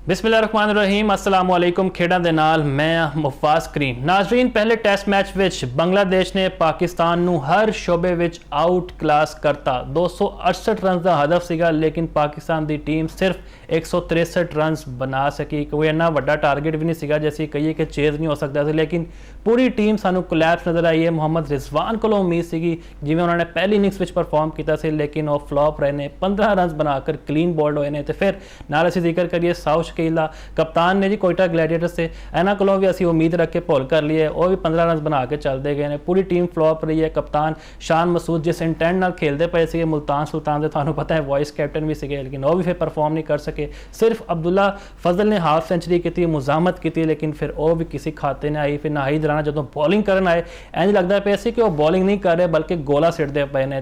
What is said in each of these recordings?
बिस्मिल्लाहिर्रहमानिर्रहीम अस्सलाम वालेकुम खेड़ा दे नाल मैं मुफाज करीम नाजरीन। पहले टेस्ट मैच विच बांग्लादेश ने पाकिस्तान नू हर शोबे विच आउट क्लास करता। 268 रन का हदफ सीगा, लेकिन पाकिस्तान की टीम सिर्फ 163 रन बना सकी। कोई इन्ना वड्डा टारगेट भी नहीं सीगा जैसे कहिए कि चेज नहीं हो सकता सी, लेकिन पूरी टीम सानू कोलैप्स नज़र आई है। मोहम्मद रिजवान को उम्मीद सी जिवें उन्होंने पहली इनिंग्स विच परफॉर्म किया सी, लेकिन वह फ्लॉप रहे ने। 15 रन बनाकर क्लीन बॉल्ड होए ने। तो फिर नाल असीं जिक्र करिए साउथ शकील दा, कप्तान ने जी कोयटा ग्लैडिएटर्स से इन्हां कोलों भी असीं उम्मीद रख के भुल कर लिए, वो भी 15 रन बना के चलते गए हैं। पूरी टीम फ्लॉप रही है। कप्तान शान मसूद जिस इंटेंट नाल खेलते पे सी मुल्तान सुल्तान दे, तुहानूं पता है वाइस कैप्टन भी सीगे, लेकिन वो भी फिर परफॉर्म नहीं कर सके। सिर्फ अब्दुल्ला फजल ने हाफ सेंचुरी की, मुजामत की, लेकिन फिर वो भी किसी खाते ने आई। फिर नाहिद राणा जो बॉलिंग करन आए, इंज लगता पे सी कि वो बॉलिंग नहीं कर रहे बल्कि गोला सिटते पे ने।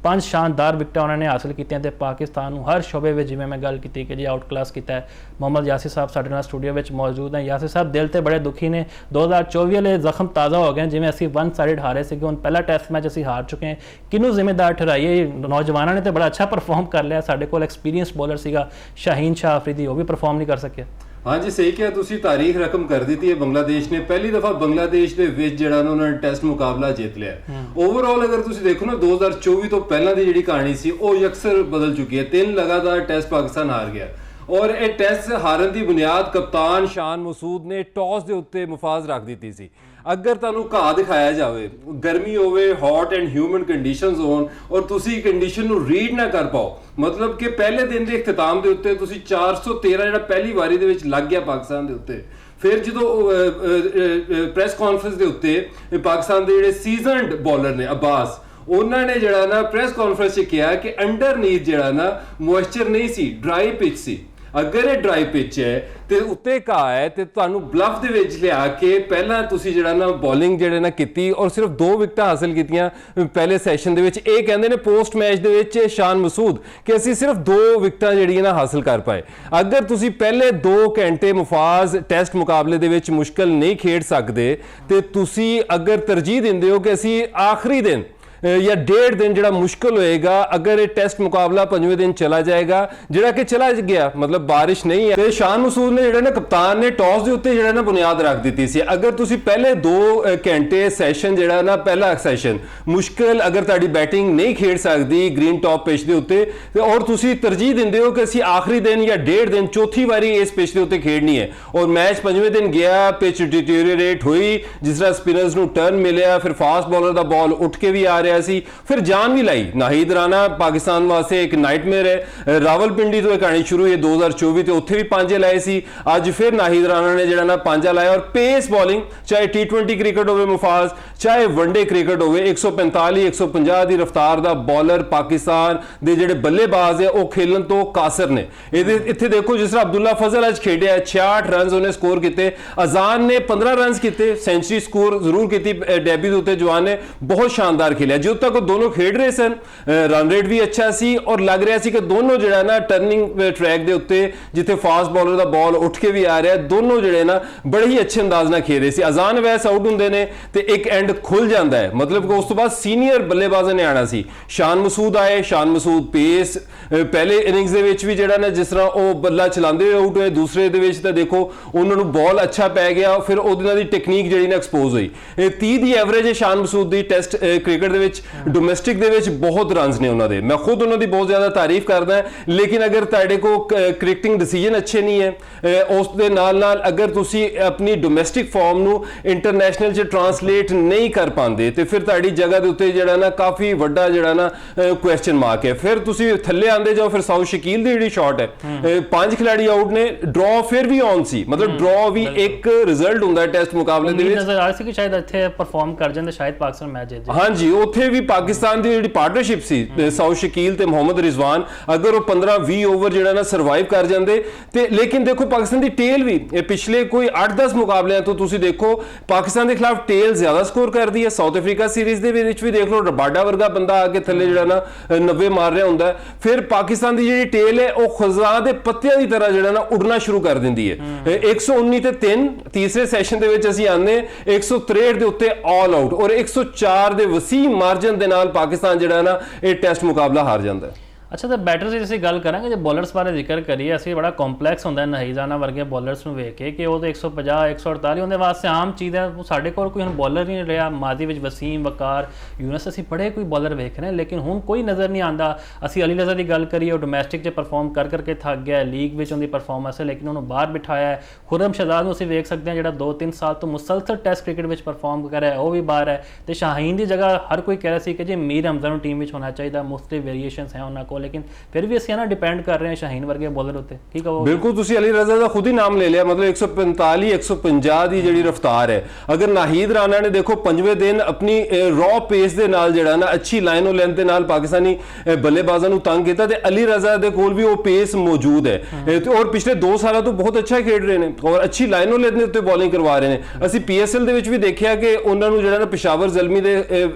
5 शानदार विकटां उन्होंने हासिल की। पाकिस्तान हर शोबे में जिवें मैं गल की कि जी आउट क्लास किया है। मोहम्मद यासिर साहब साडे नाल स्टूडियो में मौजूद हैं। यासिर साहब दिल तो बड़े दुखी ने, 2024 वाले जख्म ताज़ा हो गए जिवें असीं 1 साइड हारे थे। हुण पहला टेस्ट मैच असीं हार चुके हैं। किनू जिम्मेदार ठहराइए? नौजवानों ने तो बड़ा अच्छा परफॉर्म कर लिया। साडे कोल एक्सपीरियंस बॉलर सीगा शाहीन शाह अफरीदी, वो भी परफॉर्म नहीं कर सके। हाँ जी, सही किया तुसी। तारीख रकम कर दी है बांग्लादेश ने। पहली दफा बांग्लादेश के विच जिहड़ा उन्होंने टेस्ट मुकाबला जीत लिया। ओवरऑल अगर तुसी देखो ना, 2024 तो पहला दी जिहड़ी कहानी सी वो यकसर बदल चुकी है। 3 लगातार टेस्ट पाकिस्तान हार गया और ये टेस्ट हारन की बुनियाद कप्तान शान मसूद ने टॉस के उत्ते मुफाज रख दी सी। अगर तुहानूं घाह दिखाया जाए, गर्मी होवे, हॉट एंड ह्यूमिड कंडीशनस होन और तुसी कंडीशन नूं रीड ना कर पाओ, मतलब कि पहले दिन के इख्तिताम के उत्ते तुसी 413 जिहड़ा पहली वारी दे विच लग गया पाकिस्तान के उत्ते। फिर जो प्रेस कॉन्फ्रेंस के उत्ते पाकिस्तान के जिहड़े सीजनड बॉलर ने अब्बास, उन्होंने जिहड़ा ना प्रेस कॉन्फ्रेंस कहा कि अंडरनीथ जिहड़ा ना मॉइस्चर नहीं सी, ड्राई पिच सी। अगर ये ड्राई पिच है तो उत्ते घाह है तो तुहानूं ब्लफ दे विच लिया के पहला तुसी जिहड़ा ना बॉलिंग जिहड़े ना कीती और सिर्फ 2 विकटां हासिल कीतियां पहले सैशन दे विच। ये कहंदे ने पोस्ट मैच दे विच शान मसूद कि असीं सिर्फ 2 विकटां जिहड़ियां ना हासिल कर पाए। अगर तुसी पहले 2 घंटे मुफाज टेस्ट मुकाबले दे विच मुश्किल नहीं खेड सकदे ते तुसी अगर तरजीह दिंदे हो कि असीं आखिरी दिन या 1.5 दिन जो मुश्किल होएगा, अगर ये टेस्ट मुकाबला 5वें दिन चला जाएगा जिहड़ा कि चला गया, मतलब बारिश नहीं है। तो शान मसूद ने जिहड़ा ना कप्तान ने टॉस के उत्ते जिहड़ा ना बुनियाद रख दी सी। अगर तुसी पहले 2 घंटे सैशन जिहड़ा ना पहला सैशन मुश्किल अगर तुहाडी बैटिंग नहीं खेड सकदी ग्रीन टॉप पिच के उत्ते और तुसी तरजीह दिंदे हो कि असीं आखिरी दिन या 1.5 दिन चौथी वारी इस पिच के उत्ते खेडनी है और मैच 5वें दिन गया, पिच डिटीरियोरेट हुई, जिस तरह स्पिनर्स नूं टर्न मिलिया, फिर फास्ट बॉलर का बॉल उठ के भी आ रहा सी, फिर जान भी लाई। नाहिद राणा पाकिस्तान वास्ते एक नाइटमेयर है। रावलपिंडी तो एक कहानी शुरू हुई 2024 तो उत्थे भी 5 लाए सी। अज फिर नाहिद राणा ने जिहड़ा ना 5 लाया और पेस बॉलिंग, चाहे T20 क्रिकेट होवे मुफाज, चाहे वनडे क्रिकेट होवे, 145-150 की रफ्तार का बॉलर पाकिस्तान दे जिहड़े बल्लेबाज है वो खेलन तो कासर ने। इत्थे देखो जिस तरह अब्दुल्ला फजल अज खेडिया, 66 रन उन्हें स्कोर किए। अजान ने 15 रन किए, सेंचुरी स्कोर जरूर की डेब्यू के उत्ते। जवान ने बहुत शानदार खेलिया। जो तक दोनों खेड रहे सन, रन रेट भी अच्छा सी और लग रहा सी कि दोनों जिहड़ा ना टर्निंग ट्रैक के उत्ते जिथे फास्ट बॉलर का बॉल उठ के भी आ रहा है, दोनों जिहड़े ना बड़े ही अच्छे अंदाज नाल खेल रहे सी। अजान वैस आउट हुंदे ने ते एक एंड खुल जाता है, मतलब कि उस तो बाद सीनियर बल्लेबाजां ने आना सी। शान मसूद आए, शान मसूद पेस पहले इनिंग्स दे विच भी जिहड़ा ना जिस तरह वो बल्ला चलाते हुए आउट होए, दूसरे दे विच तां देखो उन्होंने बॉल अच्छा पै गया, फिर उन्हां दी टेक्नीक जिहड़ी ना एक्सपोज हुई। 30 की एवरेज है शान मसूद की टेस्ट क्रिकेट दे विच। डोमैस्टिक दे विच बहुत रन्स ने उन्होंने, मैं खुद उन्होंने बहुत ज़्यादा तारीफ करदा है। लेकिन अगर तुहाडे को क्रिकेटिंग डिसीजन अच्छे नहीं है, उस दे नाल नाल अगर तुसी अपनी डोमैस्टिक फॉर्म नू इंटरनेशनल च ट्रांसलेट नहीं कर पाते तो फिर तुहाडी जगह के उत्ते जिहड़ा ना काफ़ी वड्डा जिहड़ा ना क्वेश्चन मार्क है। फिर तुसी थल्ले आंदे जाओ, फिर साउथ शकील दी जिहड़ी शॉट है, 5 खिलाड़ी आउट ने, ड्रॉ फिर भी ऑन सी, मतलब ड्रॉ भी एक रिजल्ट हुंदा है टेस्ट मुकाबले दे विच। नज़र आ रही सी कि शायद इत्थे परफॉर्म कर जांदे, शायद पाकिस्तान मैच जीत जाए। हाँ जी, उत्थे भी पाकिस्तान की जिहड़ी पार्टनरशिप सी साउथ शकील ते मोहम्मद रिजवान, अगर वो 15-20 ओवर जिहड़ा ना सर्वाइव कर जाते ते, लेकिन देखो पाकिस्तान की टेल भी पिछले कोई 8-10 मुकाबले तो तुसी देखो पाकिस्तान के खिलाफ टेल ज्यादा स्कोर कर दी है। साउथ अफ्रीका सीरीज दे विच भी देख लो, रबाडा वर्गा बंदा आके थल्ले जिहड़ा ना 90 मार रहा हुंदा है। फिर पाकिस्तान की जिहड़ी टेल है वो खजा दे पत्तियां की तरह जिहड़ा ना उड़ना शुरू कर दिंदी है। 119 ते 3 तीसरे सैशन दे विच असीं आने 163 दे उत्ते ऑल आउट और 104 दे वसीम मार्जिन दे नाल पाकिस्तान जिहड़ा ना ये टेस्ट मुकाबला हार जाता है। ਅੱਛਾ, ਤਾਂ ਬੈਟਰਸ ਦੀ ਅਸੀਂ ਗੱਲ ਕਰਾਂਗੇ, ਜੇ ਬੋਲਰਸ ਬਾਰੇ ਜ਼ਿਕਰ ਕਰੀਏ, ਅਸੀਂ ਬੜਾ ਕੰਪਲੈਕਸ ਹੁੰਦਾ ਨਾਹੀਦ ਰਾਣਾ ਵਰਗੇ ਬੋਲਰਸ ਨੂੰ ਵੇਖ ਕੇ ਕਿ ਉਹ ਤਾਂ 150 148 ਉਹਦੇ ਵਾਸਤੇ ਆਮ ਚੀਜ਼ ਹੈ। ਸਾਡੇ ਕੋਲ ਕੋਈ ਹੁਣ ਬੋਲਰ ਨਹੀਂ ਰਿਹਾ। ਮਾਦੀ ਵਿੱਚ ਵਸੀਮ, ਵਕਾਰ, ਯੂਨਸ, ਅਸੀਂ ਬੜੇ ਕੋਈ ਬੋਲਰ ਵੇਖ ਰਹੇ, ਲੇਕਿਨ ਹੁਣ ਕੋਈ ਨਜ਼ਰ ਨਹੀਂ ਆਉਂਦਾ। ਅਸੀਂ ਅਲੀ ਰਜ਼ਾ ਦੀ ਗੱਲ ਕਰੀਏ, ਉਹ ਡੋਮੈਸਟਿਕ 'ਚ ਪਰਫਾਰਮ ਕਰਕੇ ਥੱਕ ਗਿਆ, ਲੀਗ ਵਿੱਚ ਉਹਦੀ ਪਰਫਾਰਮੈਂਸ ਹੈ, ਲੇਕਿਨ ਉਹਨੂੰ ਬਾਹਰ ਬਿਠਾਇਆ ਹੈ। ਖੁਰਮ ਸ਼ਹਜ਼ਾਦ ਨੂੰ ਅਸੀਂ ਵੇਖ ਸਕਦੇ ਹਾਂ, ਜਿਹੜਾ 2-3 ਸਾਲ ਤੋਂ ਮੁਸਲਸਲ ਟੈਸਟ ਕ੍ਰਿਕਟ ਵਿੱਚ ਪਰਫਾਰਮ ਕਰ ਰਿਹਾ, ਉਹ ਵੀ ਬਾਹਰ ਹੈ। ਤੇ ਸ਼ਾਹੀਨ ਦੀ ਜਗ੍ਹਾ ਹਰ ਕੋਈ ਕਹਿ ਰਿਹਾ ਸੀ ਕਿ ਜੇ ਮੀਰ ਹਮਜ਼ਾ ਨੂੰ ਟੀਮ ਵਿੱਚ ਹੋਣਾ ਚਾਹੀਦਾ, ਮੁਖਤਲਿਫ ਵੇਰੀਏਸ਼ਨਸ ਹੈ ਉਹਨਾਂ ਕੋਲ, ਲੇਕਿਨ ਫਿਰ ਵੀ ਅਸੀਂ ਨਾ ਡਿਪੈਂਡ ਕਰ ਰਹੇ ਹਾਂ ਸ਼ਾਹੀਨ ਵਰਗੇ ਬੋਲਰ ਉੱਤੇ। ਕੀ ਕਹੋ? ਬਿਲਕੁਲ, ਤੁਸੀਂ ਅਲੀ ਰਜ਼ਾ ਦਾ ਖੁਦ ਹੀ ਨਾਮ ਲੈ ਲਿਆ। ਮਤਲਬ 145 150 ਦੀ ਜਿਹੜੀ ਰਫਤਾਰ ਹੈ, ਅਗਰ ਨਾਹੀਦ ਰਾਣਾ ਨੇ ਦੇਖੋ 5ਵੇਂ ਦਿਨ ਆਪਣੀ ਰॉ ਪੇਸ ਦੇ ਨਾਲ ਜਿਹੜਾ ਨਾ ਅੱਛੀ ਲਾਈਨ ਲੈਂਥ ਦੇ ਨਾਲ ਪਾਕਿਸਤਾਨੀ ਬੱਲੇਬਾਜ਼ਾਂ ਨੂੰ ਤੰਗ ਕੀਤਾ, ਤੇ ਅਲੀ ਰਜ਼ਾ ਦੇ ਕੋਲ ਵੀ ਉਹ ਪੇਸ ਮੌਜੂਦ ਹੈ ਤੇ ਔਰ ਪਿਛਲੇ 2 ਸਾਲਾਂ ਤੋਂ ਬਹੁਤ ਅੱਛਾ ਖੇਡ ਰਹੇ ਨੇ ਔਰ ਅੱਛੀ ਲਾਈਨ ਲੈਂਥ ਦੇ ਉੱਤੇ ਬੋਲਿੰਗ ਕਰਵਾ ਰਹੇ ਨੇ। ਅਸੀਂ PSL ਦੇ ਵਿੱਚ ਵੀ ਦੇਖਿਆ ਕਿ ਉਹਨਾਂ ਨੂੰ ਜਿਹੜਾ ਨਾ ਪਿਸ਼ਾਵਰ ਜ਼ਲਮੀ ਦੇ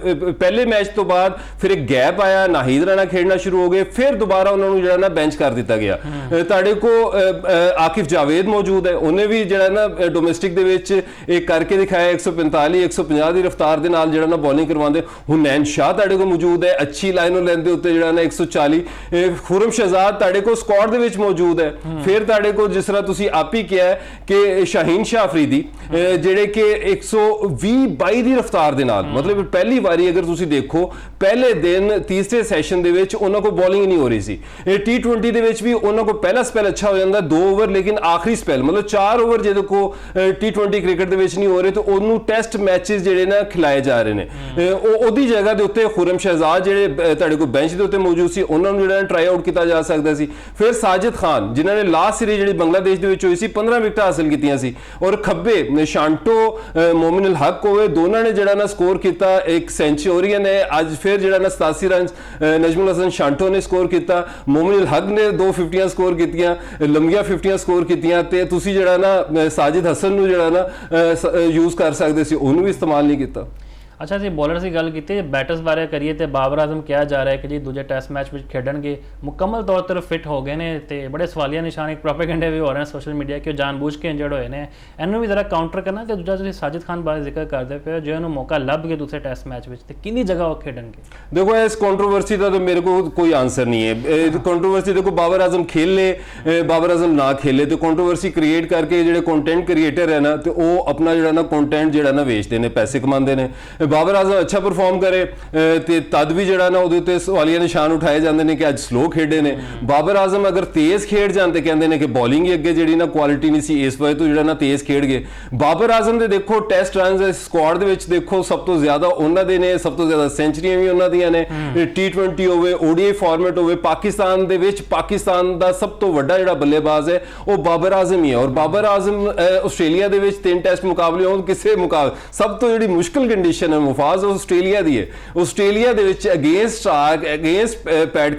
ਪਹਿਲੇ ਮੈਚ ਤੋਂ ਬਾਅਦ ਫਿਰ ਇੱਕ ਗੈਪ ਆਇਆ, ਨਾਹੀਦ ਰਾਣਾ ਖੇਡਣਾ ਸ਼ੁਰੂ ਹੋ ਗਏ, ਫਿਰ ਦੁਬਾਰਾ ਉਹਨਾਂ ਨੂੰ ਜਿਹੜਾ ਨਾ ਬੈਂਚ ਕਰ ਦਿੱਤਾ ਗਿਆ। ਤੁਹਾਡੇ ਕੋ ਆਕਿਫ ਜਾਵੇਦ ਮੌਜੂਦ ਹੈ, ਉਹਨੇ ਵੀ ਜਿਹੜਾ ਨਾ ਡੋਮੈਸਟਿਕ ਦੇ ਵਿੱਚ ਇੱਕ ਕਰਕੇ ਦਿਖਾਇਆ 145 150 ਦੀ ਰਫਤਾਰ ਦੇ ਨਾਲ ਜਿਹੜਾ ਨਾ ਬੋਲਿੰਗ ਕਰਵਾਉਂਦੇ। ਹੁਨੈਨ ਸ਼ਾਹ ਤੁਹਾਡੇ ਕੋਲ ਮੌਜੂਦ ਹੈ, ਅੱਛੀ ਲਾਈਨ ਲੈਂਥ ਦੇ ਉੱਤੇ ਜਿਹੜਾ ਨਾ 140। ਖੁਰਮ ਸ਼ਹਜ਼ਾਦ ਤੁਹਾਡੇ ਕੋਲ ਸਕੁਆਡ ਦੇ ਵਿੱਚ ਮੌਜੂਦ ਹੈ। ਫਿਰ ਤੁਹਾਡੇ ਕੋਲ ਜਿਸ ਤਰ੍ਹਾਂ ਤੁਸੀਂ ਆਪ ਹੀ ਕਿਹਾ ਕਿ ਸ਼ਾਹੀਨ ਸ਼ਾਹ ਅਫਰੀਦੀ ਜਿਹੜੇ ਕਿ 120-22 ਦੀ ਰਫਤਾਰ ਦੇ ਨਾਲ, ਮਤਲਬ ਪਹਿਲੀ ਵਾਰੀ ਅਗਰ ਤੁਸੀਂ ਦੇਖੋ ਪਹਿਲੇ ਦਿਨ ਤੀਸਰੇ ਸੈਸ਼ਨ ਦੇ ਵਿੱਚ ਉਹਨਾਂ ਕੋਲ ਬੋਲਿੰਗ ਨਹੀਂ ਹੋ ਰਹੀ ਸੀ। T20 ਦੇ ਵਿੱਚ ਵੀ ਉਹਨਾਂ ਕੋਲ ਪਹਿਲਾ ਸਪੈਲ ਅੱਛਾ ਹੋ ਜਾਂਦਾ 2 ਓਵਰ, ਲੇਕਿਨ ਆਖਰੀ ਸਪੈਲ ਮਤਲਬ 4 ਓਵਰ ਜਿਹਦੇ ਕੋ T20 ਕ੍ਰਿਕਟ ਦੇ ਵਿੱਚ ਨਹੀਂ ਹੋ ਰਹੇ, ਤੇ ਉਹਨੂੰ ਟੈਸਟ ਮੈਚਸ ਜਿਹੜੇ ਨਾ ਖਿਲਾਏ ਜਾ ਰਹੇ ਨੇ। ਉਹਦੀ ਜਗ੍ਹਾ ਦੇ ਉੱਤੇ ਖੁਰਮ ਸ਼ਹਜ਼ਾਦ ਜਿਹੜੇ ਤੁਹਾਡੇ ਕੋਲ ਬੈਂਚ ਦੇ ਉੱਤੇ ਮੌਜੂਦ ਸੀ, ਉਹਨਾਂ ਨੂੰ ਜਿਹੜਾ ਟਰਾਈ ਆਊਟ ਕੀਤਾ ਜਾ ਸਕਦਾ ਸੀ। ਫਿਰ ਸਾਜਿਦ ਖਾਨ ਜਿਨ੍ਹਾਂ ਨੇ ਲਾਸਟ ਸੀਰੀਜ਼ ਜਿਹੜੀ ਬੰਗਲਾਦੇਸ਼ ਦੇ ਵਿੱਚ ਹੋਈ ਸੀ 15 ਵਿਕਟਾਂ ਹਾਸਲ ਕੀਤੀਆਂ ਸੀ, ਔਰ ਖੱਬੇ ਸ਼ਾਂਟੋ ਮੋਮਿਨ ਅਲ ਹਕ ਹੋਵੇ, ਦੋਨਾਂ ਨੇ ਜਿਹੜਾ ਨਾ ਸਕੋਰ ਕੀਤਾ ਇੱਕ ਸੈਂਚੁਰੀਅਨ ਹੈ। ਅੱਜ ਫਿਰ ਜਿਹੜਾ ਨਾ 87 ਰਨ ਨਜਮੁਲ ਹਸਨ ਸ਼ਾਂਟੋ ਨੇ ਸਕੋਰ ਕੀਤਾ, ਮੋਮਿਨ ਅਲ ਹਕ ਨੇ 2 50 ਸਕੋਰ ਕੀਤੀਆਂ, ਲੰਮੀਆਂ 50 ਸਕੋਰ ਕੀਤੀਆਂ, ਤੇ ਤੁਸੀਂ ਜਿਹੜਾ ਨਾ ਸਾਜਿਦ ਹਸਨ ਨੂੰ ਜਿਹੜਾ ਨਾ ਯੂਜ਼ ਕਰ ਸਕਦੇ ਸੀ, ਉਹਨੂੰ ਵੀ ਇਸਤੇਮਾਲ ਨਹੀਂ ਕੀਤਾ। ਅੱਛਾ ਜੀ, ਬੋਲਰਸ ਦੀ ਗੱਲ ਕੀਤੀ, ਬੈਟਰਸ ਬਾਰੇ ਕਰੀਏ ਤੇ ਬਾਬਰ ਆਜ਼ਮ ਕਿਹਾ ਜਾ ਰਿਹਾ ਹੈ ਕਿ ਜੀ ਦੂਜੇ ਟੈਸਟ ਮੈਚ ਵਿੱਚ ਖੇਡਣਗੇ, ਮੁਕੰਮਲ ਤੌਰ ਤੇ ਫਿਟ ਹੋ ਗਏ ਨੇ, ਤੇ ਬੜੇ ਸਵਾਲੀਆ ਨਿਸ਼ਾਨ ਇੱਕ ਪ੍ਰੋਪੇਗੈਂਡਾ ਵੀ ਹੋ ਰਹੇ ਨੇ ਸੋਸ਼ਲ ਮੀਡੀਆ ਕਿ ਉਹ ਜਾਣਬੁੱਝ ਕੇ ਇੰਜਰਡ ਹੋਏ ਨੇ। ਇਹਨੂੰ ਵੀ ਜ਼ਰਾ ਕਾਊਂਟਰ ਕਰਨਾ। ਤੇ ਦੂਜਾ ਤੁਸੀਂ ਸਾਜਿਦ ਖਾਨ ਬਾਰੇ ਜ਼ਿਕਰ ਕਰਦੇ ਪਏ ਹੋ, ਜੇ ਉਹਨੂੰ ਮੌਕਾ ਲੱਭ ਗਿਆ ਦੂਸਰੇ ਟੈਸਟ ਮੈਚ ਵਿੱਚ, ਤੇ ਕਿੰਨੀ ਜਗ੍ਹਾ ਉਹ ਖੇਡਣਗੇ? ਦੇਖੋ ਇਸ ਕੰਟਰੋਵਰਸੀ ਦਾ ਤਾਂ ਮੇਰੇ ਕੋਲ ਕੋਈ ਆਨਸਰ ਨਹੀਂ ਹੈ। ਕੰਟਰੋਵਰਸੀ ਦੇਖੋ ਬਾਬਰ ਆਜ਼ਮ ਖੇਲੇ, ਬਾਬਰ ਆਜ਼ਮ ਨਾ ਖੇਲੇ, ਤੇ ਕੰਟਰੋਵਰਸੀ ਕ੍ਰੀਏਟ ਕਰਕੇ ਜਿਹੜੇ ਕੰਟੈਂਟ ਕ੍ਰੀਏਟਰ ਹੈ ਨਾ, ਤੇ ਉਹ ਆਪਣਾ ਜਿਹੜਾ ਨਾ ਕੰਟੈਂਟ ਜਿਹੜਾ ਨਾ ਵੇਚਦੇ ਨੇ, ਪੈਸੇ ਕਮਾਉਂਦੇ ਨੇ। ਬਾਬਰ ਆਜ਼ਮ ਅੱਛਾ ਪਰਫਾਰਮ ਕਰੇ ਤੇ ਤਦ ਵੀ ਜਿਹੜਾ ਨਾ ਉਹਦੇ ਉੱਤੇ ਸਵਾਲੀਆ ਨਿਸ਼ਾਨ ਉਠਾਏ ਜਾਂਦੇ ਨੇ ਕਿ ਅੱਜ ਸਲੋ ਖੇਡੇ ਨੇ। ਬਾਬਰ ਆਜ਼ਮ ਅਗਰ ਤੇਜ਼ ਖੇਡ ਜਾਂਦੇ ਕਹਿੰਦੇ ਨੇ ਕਿ ਬੋਲਿੰਗ ਹੀ ਅੱਗੇ ਜਿਹੜੀ ਨਾ ਕੁਆਲਿਟੀ ਨਹੀਂ ਸੀ, ਇਸ ਵਜ੍ਹਾ ਤੋਂ ਜਿਹੜਾ ਨਾ ਤੇਜ਼ ਖੇਡ ਗਏ। ਬਾਬਰ ਆਜ਼ਮ ਦੇ ਦੇਖੋ ਟੈਸਟ ਰਨਸ ਸਕੁਆਡ ਦੇ ਵਿੱਚ ਦੇਖੋ ਸਭ ਤੋਂ ਜ਼ਿਆਦਾ ਉਹਨਾਂ ਦੇ ਨੇ, ਸਭ ਤੋਂ ਜ਼ਿਆਦਾ ਸੈਂਚਰੀਆਂ ਵੀ ਉਹਨਾਂ ਦੀਆਂ ਨੇ। T20 ਹੋਵੇ, ODI ਫਾਰਮੈਟ ਹੋਵੇ, ਪਾਕਿਸਤਾਨ ਦੇ ਵਿੱਚ ਪਾਕਿਸਤਾਨ ਦਾ ਸਭ ਤੋਂ ਵੱਡਾ ਜਿਹੜਾ ਬੱਲੇਬਾਜ਼ ਹੈ ਉਹ ਬਾਬਰ ਆਜ਼ਮ ਹੀ ਹੈ। ਔਰ ਬਾਬਰ ਆਜ਼ਮ ਆਸਟ੍ਰੇਲੀਆ ਦੇ ਵਿੱਚ 3 ਟੈਸਟ ਮੁਕਾਬਲੇ ਹੋਣ, ਕਿਸੇ ਮੁਕਾਬਲੇ ਸਭ ਤੋਂ ਜਿਹੜੀ ਮੁਸ਼ਕਿਲ ਕੰਡੀਸ਼ਨ ਹੈ ਮੁਫਾਜ਼ ਆਸਟ੍ਰੇਲੀਆ ਦੀ ਹੈ। ਆਸਟ੍ਰੇਲੀਆ ਦੇ ਵਿੱਚ ਅਗੇਂਸਟ ਪੈਟ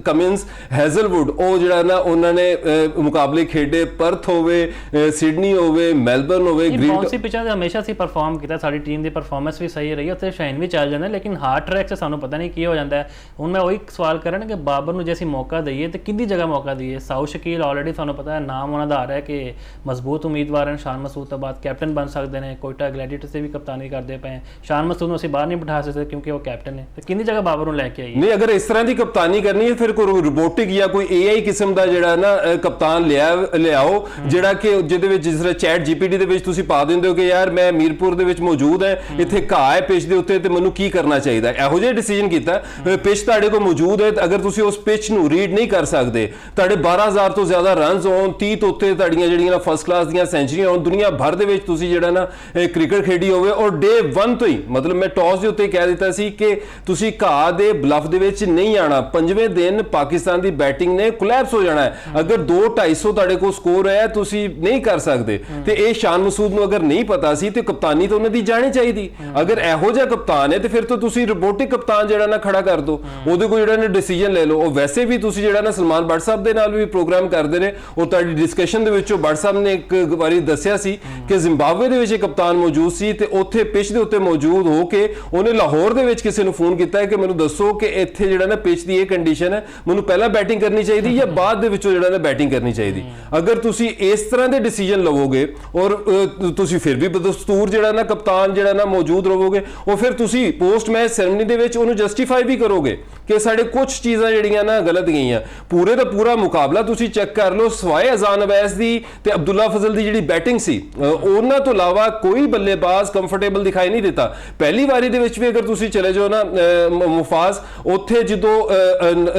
ਕਮਿੰਸ ਹੈਜ਼ਲਵੁੱਡ, ਉਹ ਜਿਹੜਾ ਨਾ ਉਹਨਾਂ ਨੇ ਮੁਕਾਬਲੇ ਖੇਡੇ, ਪਰਥ ਹੋਵੇ, ਸਿਡਨੀ ਹੋਵੇ, ਮੈਲਬਰਨ ਹੋਵੇ, ਬਾਉਂਸੀ ਪਿਚਾਂ ਤੇ ਹਮੇਸ਼ਾ ਅਸੀਂ ਪਰਫਾਰਮ ਕੀਤਾ, ਸਾਡੀ ਟੀਮ ਦੀ ਪਰਫਾਰਮੈਂਸ ਵੀ ਸਹੀ ਰਹੀ, ਉੱਥੇ ਸ਼ਾਈਨ ਵੀ ਚੱਲ ਜਾਂਦਾ, ਲੇਕਿਨ ਹਾਰਡ ਟਰੈਕ 'ਚ ਸਾਨੂੰ ਪਤਾ ਨਹੀਂ ਕੀ ਹੋ ਜਾਂਦਾ ਹੈ। ਹੁਣ ਮੈਂ ਉਹੀ ਸਵਾਲ ਕਰਾਂ ਕਿ ਬਾਬਰ ਨੂੰ ਜੇ ਅਸੀਂ ਮੌਕਾ ਦਈਏ ਤੇ ਕਿੰਨੀ ਜਗ੍ਹਾ ਮੌਕਾ ਦਈਏ? ਸਾਊ ਸ਼ਕੀਲ ਆਲਰੇਡੀ ਤੁਹਾਨੂੰ ਪਤਾ ਹੈ ਨਾਮ ਉਹਨਾਂ ਦਾ ਆ ਰਿਹਾ ਹੈ ਕਿ ਮਜ਼ਬੂਤ ਉਮੀਦਵਾਰ ਹਨ, ਸ਼ਾਨ ਮਸੂਦ ਤੋਂ ਬਾਅਦ ਕੈਪਟਨ ਬਣ ਸਕਦੇ ਨੇ, ਕੋਇਟਾ ਗਲੈਡੀਏਟਰਸ ਤੇ ਵੀ ਕਪਤਾਨੀ ਕਰਦੇ ਪਏ। ਸ਼ਾਨ ਮਸੂਦ ਨੂੰ ਅਸੀਂ ਬਾਹਰ ਨਹੀਂ ਬਿਠਾ ਸਕਦੇ ਕਿਉਂਕਿ ਉਹ ਕੈਪਟਨ ਹੈ, ਤੇ ਕਿੰਨੀ ਜਗ੍ਹਾ ਬਾਬਰ ਨੂੰ ਲੈ ਕੇ ਆਈਏ? ਨਹੀਂ, ਅਗਰ ਇਸ ਤਰ੍ਹਾਂ ਦੀ ਕਪਤਾਨੀ ਕਰਨੀ ਹੈ ਫਿਰ ਕੋਈ ਰੋਬੋਟਿਕ ਜਾਂ ਕੋਈ AI ਕਿਸਮ ਦਾ ਜਿਹੜਾ ਨਾ ਕਪਤਾਨ ਲਿਆਓ, ਜਿਹੜਾ ਕਿ ਜਿਹਦੇ ਵਿੱਚ ਜਿਸ ਤਰ੍ਹਾਂ ਚੈਟ GPT ਦੇ ਵਿੱਚ ਤੁਸੀਂ ਪਾ ਦਿੰਦੇ ਹੋ ਕਿ ਯਾਰ ਮੈਂ ਮੀਰਪੁਰ ਦੇ ਵਿੱਚ ਮੌਜੂਦ ਹੈ, ਇੱਥੇ ਘਾਹ ਹੈ ਪਿਚ ਦੇ ਉੱਤੇ, ਤੇ ਮੈਨੂੰ ਕੀ ਕਰਨਾ ਚਾਹੀਦਾ, ਇਹੋ ਜਿਹਾ ਡਿਸੀਜਨ ਕੀਤਾ। ਪਿਚ ਤੁਹਾਡੇ ਕੋਲ ਮੌਜੂਦ ਹੈ, ਅਗਰ ਤੁਸੀਂ ਉਸ ਪਿਚ ਨੂੰ ਰੀਡ ਨਹੀਂ ਕਰ ਸਕਦੇ, ਤੁਹਾਡੇ 12,000 ਤੋਂ ਜ਼ਿਆਦਾ ਰਨਸ ਹੋਣ, 30 ਤੋਂ ਉੱਤੇ ਤੁਹਾਡੀਆਂ ਜਿਹੜੀਆਂ ਫਸਟ ਕਲਾਸ ਦੀਆਂ ਸੈਂਚਰੀਆਂ ਹੋਣ, ਦੁਨੀਆ ਭਰ ਦੇ ਵਿੱਚ ਤੁਸੀਂ ਜਿਹੜਾ ਨਾ ਕ੍ਰਿਕਟ ਖੇਡੀ ਹੋਵੇ, ਔਰ ਡੇ 1 ਤੋਂ ਹੀ ਮਤਲਬ ਮੈਂ ਟੌਸ ਦੇ ਉੱਤੇ ਕਹਿ ਦਿੱਤਾ ਸੀ ਕਿ ਤੁਸੀਂ ਘਾਹ ਦੇ ਬਲਫ ਦੇ ਵਿੱਚ ਨਹੀਂ ਆਣਾ। 5ਵੇਂ ਦਿਨ ਪਾਕਿਸਤਾਨ ਦੀ ਬੈਟਿੰਗ ਨੇ ਕੋਲੈਪਸ ਹੋ ਜਾਣਾ ਹੈ। ਅਗਰ 2-250 ਤੁਹਾਡੇ ਕੋਲ ਸਕੋਰ ਹੈ, ਤੁਸੀਂ ਨਹੀਂ ਕਰ ਸਕਦੇ। ਤੇ ਇਹ ਸ਼ਾਨ ਮਸੂਦ ਨੂੰ ਅਗਰ ਨਹੀਂ ਪਤਾ ਸੀ ਤੇ ਕਪਤਾਨੀ ਤਾਂ ਉਹਨਾਂ ਦੀ ਜਾਣੀ ਚਾਹੀਦੀ। ਅਗਰ ਇਹੋ ਜਿਹਾ ਕਪਤਾਨ ਹੈ ਤੇ ਫਿਰ ਤਾਂ ਤੁਸੀਂ ਰੋਬੋਟਿਕ ਕਪਤਾਨ ਜਿਹੜਾ ਨਾ ਖੜਾ ਕਰ ਦਿਓ, ਉਹਦੇ ਕੋਲ ਜਿਹੜਾ ਨਾ ਡਿਸੀਜਨ ਲੈ ਲਓ। ਉਹ ਵੈਸੇ ਵੀ ਤੁਸੀਂ ਜਿਹੜਾ ਨਾ ਸਲਮਾਨ ਬੱਟ ਸਾਹਿਬ ਦੇ ਨਾਲ ਵੀ ਪ੍ਰੋਗਰਾਮ ਕਰਦੇ ਨੇ, ਉਹ ਤੁਹਾਡੀ ਡਿਸਕਸ਼ਨ ਦੇ ਵਿੱਚੋਂ ਬੱਟ ਸਾਹਿਬ ਨੇ ਇੱਕ ਵਾਰੀ ਦੱਸਿਆ ਸੀ ਕਿ ਜ਼ਿੰਬਾਬਵੇ ਦੇ ਵਿੱਚ ਇੱਕ ਕਪਤਾਨ ਮੌਜੂਦ ਸੀ ਤੇ ਉੱਥੇ ਪਿਚ ਦੇ ਉੱਤੇ ਮੌਜੂਦ ਹੋ ਕੇ ਉਹਨੇ ਲਾਹੌਰ ਦੇ ਵਿੱਚ ਕਿਸੇ ਨੂੰ ਫੋਨ ਕੀਤਾ ਹੈ ਕਿ ਮੈਨੂੰ ਦੱਸੋ ਕਿ ਇੱਥੇ ਜਿਹੜਾ ਨਾ ਪਿਚ ਦੀ ਇਹ ਕੰਡੀਸ਼ਨ ਹੈ, ਮੈਨੂੰ ਪਹਿਲਾਂ ਬੈਟਿੰਗ ਕਰਨੀ ਚਾਹੀਦੀ ਜਾਂ ਬਾਅਦ ਦੇ ਵਿੱਚੋਂ ਜਿਹੜਾ ਨਾ ਬੈਟਿੰਗ ਕਰਨੀ ਚਾਹੀਦੀ। ਅਗਰ ਤੁਸੀਂ ਇਸ ਤਰ੍ਹਾਂ ਦੇ ਡਿਸੀਜਨ ਲਵੋਗੇ ਔਰ ਤੁਸੀਂ ਫਿਰ ਵੀ ਬਦਸਤੂਰ ਜਿਹੜਾ ਨਾ ਕਪਤਾਨ ਜਿਹੜਾ ਨਾ ਮੌਜੂਦ ਰਹੋਗੇ, ਉਹ ਫਿਰ ਤੁਸੀਂ ਪੋਸਟ ਮੈਚ ਸੈਰਮਨੀ ਦੇ ਵਿੱਚ ਉਹਨੂੰ ਜਸਟੀਫਾਈ ਵੀ ਕਰੋਗੇ ਕਿ ਸਾਡੇ ਕੁਝ ਚੀਜ਼ਾਂ ਜਿਹੜੀਆਂ ਨਾ ਗਲਤ ਗਈਆਂ। ਪੂਰੇ ਦਾ ਪੂਰਾ ਮੁਕਾਬਲਾ ਤੁਸੀਂ ਚੈੱਕ ਕਰ ਲਓ, ਸਵਾਏ ਅਜ਼ਾਨ ਅਵੈਸ ਦੀ ਤੇ ਅਬਦੁੱਲਾ ਫਜ਼ਲ ਦੀ ਜਿਹੜੀ ਬੈਟਿੰਗ ਸੀ, ਉਹਨਾਂ ਤੋਂ ਇਲਾਵਾ ਕੋਈ ਬੱਲੇਬਾਜ਼ ਕੰਫਰਟੇਬਲ ਦਿਖਾਈ ਨਹੀਂ ਦਿੱਤਾ। ਪਹਿਲੀ ਵਾਰੀ ਦੇ ਵਿੱਚ ਵੀ ਅਗਰ ਤੁਸੀਂ ਚਲੇ ਜਾਓ ਨਾ ਮੁਫਾਜ਼, ਉੱਥੇ ਜਦੋਂ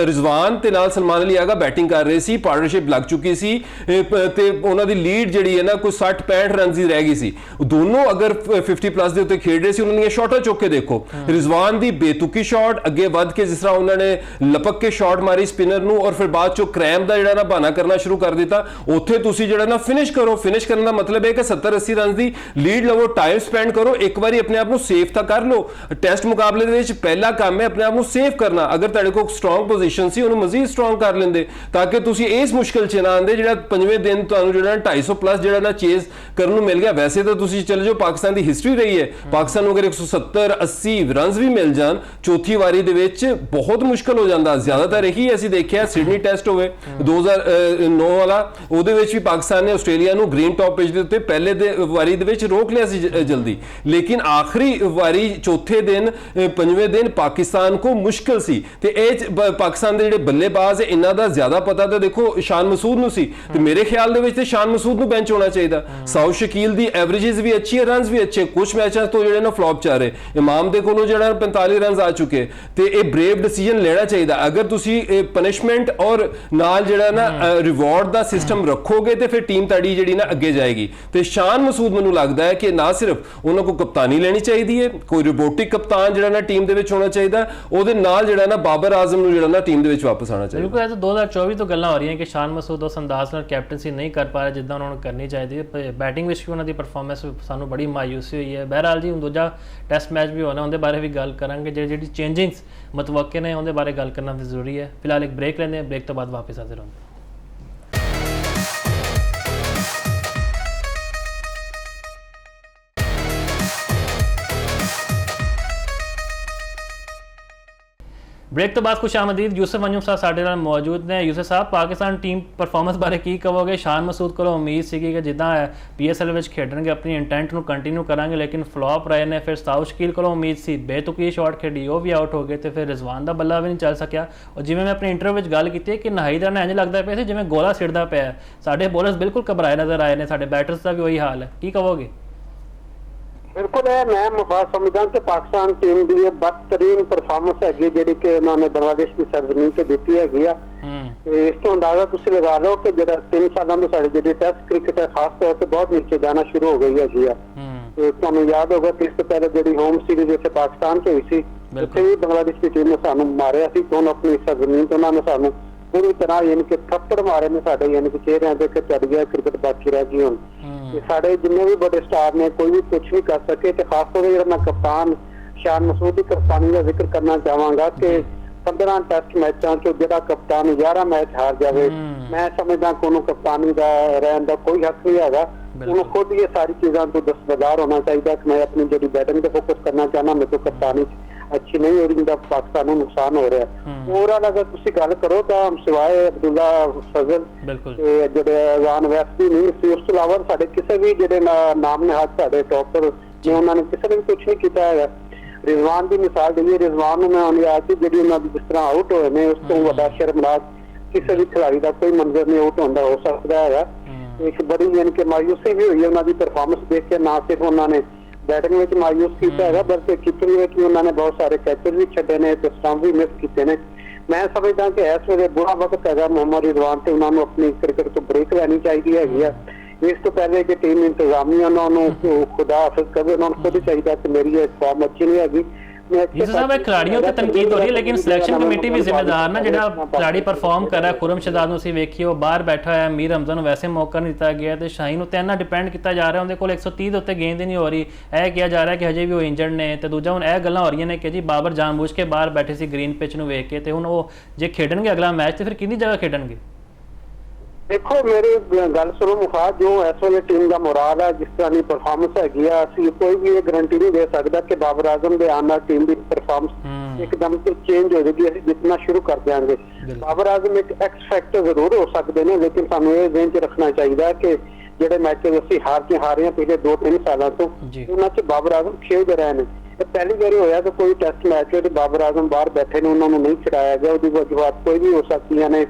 ਰਿਜ਼ਵਾਨ ਤੇ ਨਾਲ ਸਲਮਾਨ ਅਲੀ ਆਗਾ ਬੈਟਿੰਗ ਕਰ ਰਹੇ ਸੀ, ਪਾਰਟਨਰਸ਼ਿਪ ਲੱਗ ਚੁੱਕੀ ਸੀ ਤੇ ਉਹਨਾਂ ਦੀ ਲੀਡ ਜਿਹੜੀ ਹੈ ਨਾ ਕੋਈ 60-65 ਰਨ ਦੀ ਰਹਿ ਗਈ ਸੀ। ਦੋਨੋਂ ਅਗਰ 50 ਪਲੱਸ ਦੇ ਉੱਤੇ ਖੇਡ ਰਹੇ ਸੀ, ਉਹਨਾਂ ਦੀਆਂ ਸ਼ਾਟਾਂ ਚੁੱਕ ਕੇ ਦੇਖੋ, ਰਿਜ਼ਵਾਨ ਦੀ ਬੇਤੁਕੀ ਸ਼ਾਟ ਅੱਗੇ ਵੱਧ ਕੇ ਜਿਸ ਤਰ੍ਹਾਂ ਉਹਨਾਂ ਨੇ ਲਪਕ ਕੇ ਸ਼ਾਟ ਮਾਰੀ ਸਪਿਨਰ ਨੂੰ ਔਰ ਫਿਰ ਬਾਅਦ ਚੋਂ ਕ੍ਰੈਮ ਦਾ ਜਿਹੜਾ ਨਾ ਬਹਾਨਾ ਕਰਨਾ ਸ਼ੁਰੂ ਕਰ ਦਿੱਤਾ। ਉੱਥੇ ਤੁਸੀਂ ਜਿਹੜਾ ਨਾ ਫਿਨਿਸ਼ ਕਰੋ, ਫਿਨਿਸ਼ ਕਰਨ ਦਾ ਮਤਲਬ ਹੈ ਕਿ 70-80 ਰਨ ਦੀ ਲੀਡ ਲਵੋ, ਟਾਈਮ ਸਪੈਂਡ ਕਰੋ, ਇੱਕ ਵਾਰੀ ਆਪਣੇ ਆਪ ਨੂੰ ਸੇਫ ਤਾਂ ਕਰ ਲਓ। ਟੈਸਟ ਮੁਕਾਬਲੇ ਦੇ ਵਿੱਚ ਪਹਿਲਾ ਕੰਮ ਹੈ ਆਪਣੇ ਆਪ ਨੂੰ ਸੇਫ ਕਰਨਾ। ਅਗਰ ਤੁਹਾਡੇ ਕੋਲ ਸਟਰੋਂਗ ਪੋਜੀਸ਼ਨ ਸੀ, ਉਹਨੂੰ ਮਜ਼ੀਦ ਸਟਰੋਂਗ ਕਰ ਲੈਂਦੇ ਤਾਂ ਕਿ ਤੁਸੀਂ ਇਸ ਮੁਸ਼ਕਿਲ 'ਚ ਨਾ ਆਉਂਦੇ ਜਿਹੜਾ ਪੰਜਵੇਂ ਦਿਨ ਤੁਹਾਨੂੰ ਜਿਹੜਾ 250 ਪਲੱਸ ਜਿਹੜਾ ਨਾ ਚੇਜ਼ ਕਰਨ ਨੂੰ ਮਿਲ ਗਿਆ। ਵੈਸੇ ਤਾਂ ਤੁਸੀਂ ਚਲੇ ਜਾਓ, ਪਾਕਿਸਤਾਨ ਦੀ ਹਿਸਟਰੀ ਰਹੀ ਹੈ, ਪਾਕਿਸਤਾਨ ਨੂੰ ਅਗਰ 170-80 ਰਨਸ ਵੀ ਮਿਲ ਜਾਣ ਚੌਥੀ ਵਾਰੀ ਦੇ ਵਿੱਚ ਬਹੁਤ ਮੁਸ਼ਕਲ ਹੋ ਜਾਂਦਾ। ਜ਼ਿਆਦਾਤਰ ਇਹੀ ਅਸੀਂ ਦੇਖਿਆ, ਸਿਡਨੀ ਟੈਸਟ ਹੋਵੇ 2009 ਵਾਲਾ, ਉਹਦੇ ਵਿੱਚ ਵੀ ਪਾਕਿਸਤਾਨ ਨੇ ਆਸਟ੍ਰੇਲੀਆ ਨੂੰ ਗ੍ਰੀਨ ਟੌਪ ਪਿਚ ਦੇ ਉੱਤੇ ਪਹਿਲੇ ਵਾਰੀ ਦੇ ਵਿੱਚ ਰੋਕ ਲਿਆ ਸੀ ਜਲਦੀ, ਲੇਕਿਨ ਆਖਰੀ ਵਾਰੀ ਚੌਥੇ ਦਿਨ ਪੰਜਵੇਂ ਦਿਨ ਪਾਕਿਸਤਾਨ ਕੋ ਮੁਸ਼ਕਿਲ ਸੀ। ਤੇ ਇਹ ਪਾਕਿਸਤਾਨ ਦੇ ਜਿਹੜੇ ਬੱਲੇਬਾਜ਼ ਇਹਨਾਂ ਦਾ ਜ਼ਿਆਦਾ ਪਤਾ ਤਾਂ ਦੇਖੋ ਸ਼ਾਨ ਮਸੂਦ ਨੂੰ ਸੀ, ਤੇ ਮੇਰੇ ਖਿਆਲ ਦੇ ਵਿੱਚ ਤੇ ਸ਼ਾਨ ਮਸੂਦ ਨੂੰ ਬੈਂਚ ਹੋਣਾ ਚਾਹੀਦਾ। ਸਾਊ ਸ਼ਕੀਲ ਦੀ ਐਵਰੇजेस ਵੀ ਅੱਛੀ ਹੈ, ਰਨਸ ਵੀ ਅੱਛੇ, ਕੁਝ ਮੈਚਾਂ ਤੋਂ ਜਿਹੜੇ ਨਾ ਫਲॉप ਚੱਲ ਰਹੇ, ਇਮਾਮ ਦੇ ਕੋਲੋਂ ਜਿਹੜਾ 45 ਰਨਸ ਆ ਚੁੱਕੇ, ਤੇ ਇਹ ਬ੍ਰੇਵ ਡਿਸੀਜਨ ਲੈਣਾ ਚਾਹੀਦਾ। ਅਗਰ ਤੁਸੀਂ ਪਨਿਸ਼ਮੈਂਟ ਔਰ ਨਾਲ ਜਿਹੜਾ ਨਾ ਰਿਵਾਰਡ ਦਾ ਸਿਸਟਮ ਰੱਖੋਗੇ ਤੇ ਫਿਰ ਟੀਮ ਤੁਹਾਡੀ ਜਿਹੜੀ ਨਾ ਅੱਗੇ ਜਾਏਗੀ। ਤੇ ਸ਼ਾਨ ਮਸੂਦ ਮੈਨੂੰ ਲੱਗਦਾ ਹੈ ਕਿ ਨਾ ਸਿਰਫ ਉਹਨਾਂ ਕੋਲ ਕਪਤਾਨੀ ਲੈਣੀ ਚਾਹੀਦੀ ਹੈ, ਕੋਈ ਰੋਬੋਟਿਕ ਕਪਤਾਨ ਜਿਹੜਾ ਨਾ ਟੀਮ ਦੇ ਵਿੱਚ ਹੋਣਾ ਚਾਹੀਦਾ, ਉਹਦੇ ਨਾਲ ਜਿਹੜਾ ਨਾ ਬਾਬਰ ਆਜ਼ਮ ਨੂੰ ਜਿਹੜਾ ਨਾ ਟੀਮ ਦੇ ਵਿੱਚ ਵਾਪਸ ਆਉਣਾ ਚਾਹੀਦਾ। ਬਿਲਕੁਲ, ਇਹ ਤਾਂ 2024 ਤੋਂ ਗੱਲਾਂ ਹੋ ਰਹੀਆਂ ਕਿ ਸ਼ਾਨ ਮਸੂਦ ਉਸ ਅੰਦਾਜ਼ ਨਾਲ ਕੈਪਟਨਸੀ ਨਹੀਂ ਕਰ ਪਾ ਰਿਹਾ ਜਿੱਦਾਂ ਉਹਨਾਂ ਨੂੰ ਕਰਨੀ ਚਾਹੀਦੀ ਹੈ। ਬੈਟਿੰਗ ਵਿੱਚ ਵੀ ਉਹਨਾਂ ਦੀ ਪਰਫਾਰਮੈਂਸ ਸਾਨੂੰ ਬੜੀ ਮਾਯੂਸੀ ਹੋਈ ਹੈ। ਬਹਰਹਾਲ ਜੀ, ਹੁਣ ਦੂਜਾ ਟੈਸਟ ਮੈਚ ਵੀ ਹੋਣਾ, ਉਹਦੇ ਬਾਰੇ ਵੀ ਗੱਲ ਕਰਾਂਗੇ। ਜਿਹੜੀ ਚੇਂਜਿੰਗਸ ਮਤਵੱਕੇ ਨੇ ਉਹਦੇ ਬਾਰੇ ਗੱਲ ਕਰਨਾ ਵੀ ਜ਼ਰੂਰੀ ਹੈ। ਫਿਲਹਾਲ ਇੱਕ ਬ੍ਰੇਕ ਲੈਂਦੇ ਹਾਂ, ਬ੍ਰੇਕ ਤੋਂ ਬਾਅਦ ਵਾਪਸ ਹਾਜ਼ਰ ਹੋਵਾਂਗੇ। ब्रेक तो बाद खुश आमदीद यूसुफ अंजुम साहब साढ़े नाल मौजूद ने। यूसुफ साहब, पाकिस्तान टीम परफॉर्मेंस बारे की कहोगे? शान मसूद को उम्मीद सी कि जिदा PSL में खेडणगे अपनी इंटेंट को कंटिन्यू करांगे, लेकिन फ्लॉप रहे ने। फिर साउथ शकील को उम्मीद सी, बेतुकी शॉट खेडी, वो भी आउट हो गए, तो फिर रिजवान का बल्ला भी नहीं चल सकिया। और जिवें मैं अपने इंटरव्यू में गल की कि नहाई का इंज लगता पे जिवें गोला सिरदा पिया, साडे बॉलर्स बिल्कुल घबराए नज़र आए ने, साडे बैटर्स का भी वही हाल है, की कहोगे? बिल्कुल है, मैं मुफाद समझदा कि पाकिस्तान टीम की बदतरीन परफॉर्मेंस हैगी जिहड़ी कि उन्होंने बांग्लादेश की सरजमीन से दी हैगी आ। इस तो अंदाजा तुसीं लगा लो कि जिहड़ा 3 सालों में साडी जिहड़ी टेस्ट क्रिकेट है खास तौर पर बहुत नीचे जाना शुरू हो गई हैगी आ। तुहानूं याद होगा कि इससे पहले जिहड़ी होम सीरीज इत्थे पाकिस्तान च हुई सी, उत्थे भी बांग्लादेश की टीम ने सानूं मारिया सी, तो अपनी सरजमीन तो उन्होंने सानूं पूरी तरह यानी कि थप्पड़ मारे ने साडे, यानी कि चेहरिਆਂ ते कि चढ़ गया क्रिकेट बाकी रह गई हुण। साढ़े जिन्ने भी बड़े स्टार ने कोई भी कुछ नहीं कर सके। तो खास तौर पर मैं कप्तान शान मसूद की कप्तानी का जिक्र करना चाहवागा कि 15 टेस्ट मैचों चो जो कप्तान 11 मैच हार जाए, मैं समझदा कि उन्होंने कप्तानी का रहने का कोई हक नहीं है। उन्होंने खुद ये सारी चीज़ों तो दस्तबरदार होना चाहिए कि मैं अपनी जो बैटिंग पर फोकस करना चाहना, मेरे को कप्तानी अच्छी नहीं हो रही, पाकिस्तान को नुकसान हो रहा है। ओवरऑल अगर तुम गल करो तो सिवाय अब्दुल्ला फजल जो अजान वैस भी नहीं सी, उस तो इलावा साढ़े किसी भी जो नाम ने हाथ साढ़े टॉपर ने उन्होंने किसी ने भी कुछ नहीं किया है। रिजवान की मिसाल दी, रिजवान मैं आने आ कि जी उन्होंने जिस तरह आउट होए ने, उस तो बड़ा शर्मनाक किसी भी खिलाड़ी का कोई मंजर नहीं आउट होता हो सकता है। एक बड़ी यानी कि मायूसी भी हुई है उन्होंने परफॉर्मेंस देख के, ना सिर्फ उन्होंने बैटिंग में मायूस किया है बल्कि कीपिंग में भी उन्होंने बहुत सारे कैचर भी छड्डे ने ते स्टंप भी मिस किए ने। मैं समझदा कि इस वे बुरा वक्त है मोहम्मद रिजवान से उन्होंने अपनी क्रिकेट तो ब्रेक लेनी चाहिए है। इस तो पहले कि टीम इंतजामिया उन्होंने खुदा हाफिज करे, उन्होंने खुद चाहिए कि मेरी फॉर्म अच्छी नहीं हैगी। साहब खिलाड़ियों की तनकीद हो रही है, लेकिन सिलेक्शन कमेटी भी जिम्मेदार ना, जो खिलाड़ी परफॉर्म कर रहा है। खुरम शहजाद ਨੂੰ ਅਸੀਂ ਵੇਖੀਏ ਉਹ ਬਾਹਰ ਬੈਠਾ ਹੈ, ਮੀਰ ਹਮਜ਼ਾ ਨੂੰ ਵੈਸੇ ਮੌਕਾ ਨਹੀਂ ਦਿੱਤਾ ਗਿਆ ਤੇ ਸ਼ਾਹੀਨ ਉੱਤੇ ਇੰਨਾ ਡਿਪੈਂਡ ਕੀਤਾ ਜਾ ਰਿਹਾ, ਉਹਦੇ ਕੋਲ 130 ਦੇ ਉੱਤੇ ਗੇਂਦ ਹੀ ਨਹੀਂ ਹੋ ਰਹੀ। ਇਹ ਕਿਹਾ ਜਾ ਰਿਹਾ ਕਿ ਹਜੇ ਵੀ ਉਹ ਇੰਜਰਡ ਨੇ। ਤੇ ਦੂਜਾ ਹੁਣ ਇਹ ਗੱਲਾਂ ਹੋ ਰਹੀਆਂ ਨੇ ਕਿ ਜੀ ਬਾਬਰ ਜਾਣਬੁੱਝ ਕੇ ਬਾਹਰ ਬੈਠੇ ਸੀ ਗ੍ਰੀਨ ਪਿਚ ਨੂੰ ਵੇਖ ਕੇ, ਤੇ ਹੁਣ ਉਹ ਜੇ ਖੇਡਣਗੇ ਅਗਲਾ ਮੈਚ ਤੇ ਫਿਰ ਕਿਹਦੀ ਜਗ੍ਹਾ ਖੇਡਣਗੇ? ਦੇਖੋ ਮੇਰੀ ਗੱਲ ਸੁਣੋ ਮੁਖਾਦ, ਜੋ ਇਸ ਵੇਲੇ ਟੀਮ ਦਾ ਮੋਰਾਲ ਹੈ, ਜਿਸ ਤਰ੍ਹਾਂ ਦੀ ਪਰਫਾਰਮੈਂਸ ਹੈਗੀ ਆ, ਅਸੀਂ ਕੋਈ ਵੀ ਇਹ ਗਾਰੰਟੀ ਨਹੀਂ ਦੇ ਸਕਦਾ ਕਿ ਬਾਬਰ ਆਜ਼ਮ ਦੇ ਆਉਣ ਨਾਲ ਟੀਮ ਦੀ ਪਰਫਾਰਮੈਂਸ ਇੱਕਦਮ ਤੋਂ ਚੇਂਜ ਹੋ ਜਾਏਗੀ, ਅਸੀਂ ਜਿੱਤਣਾ ਸ਼ੁਰੂ ਕਰ ਦਿਆਂਗੇ। ਬਾਬਰ ਆਜ਼ਮ ਇੱਕ ਐਕਸ ਫੈਕਟਰ ਜ਼ਰੂਰ ਹੋ ਸਕਦੇ ਨੇ, ਲੇਕਿਨ ਸਾਨੂੰ ਇਹ ਜ਼ਿਹਨ 'ਚ ਰੱਖਣਾ ਚਾਹੀਦਾ ਕਿ ਜਿਹੜੇ ਮੈਚਸ ਅਸੀਂ ਹਾਰ ਰਹੇ ਹਾਂ ਪਿਛਲੇ 2-3 ਸਾਲਾਂ ਤੋਂ, ਉਹਨਾਂ 'ਚ ਬਾਬਰ ਆਜ਼ਮ ਖੇਡ ਰਹੇ ਨੇ। ਪਹਿਲੀ ਵਾਰੀ ਹੋਇਆ ਕਿ ਕੋਈ ਟੈਸਟ ਮੈਚ ਹੋਏ ਤੇ ਬਾਬਰ ਆਜ਼ਮ ਬਾਹਰ ਬੈਠੇ ਨੇ, ਉਹਨਾਂ ਨੂੰ ਨਹੀਂ ਖਿਡਾਇਆ ਗਿਆ। ਉਹਦੀ ਵਜੂਹਾਤ ਕੋਈ ਵੀ ਹੋ ਸਕਦੀਆਂ ਨੇ,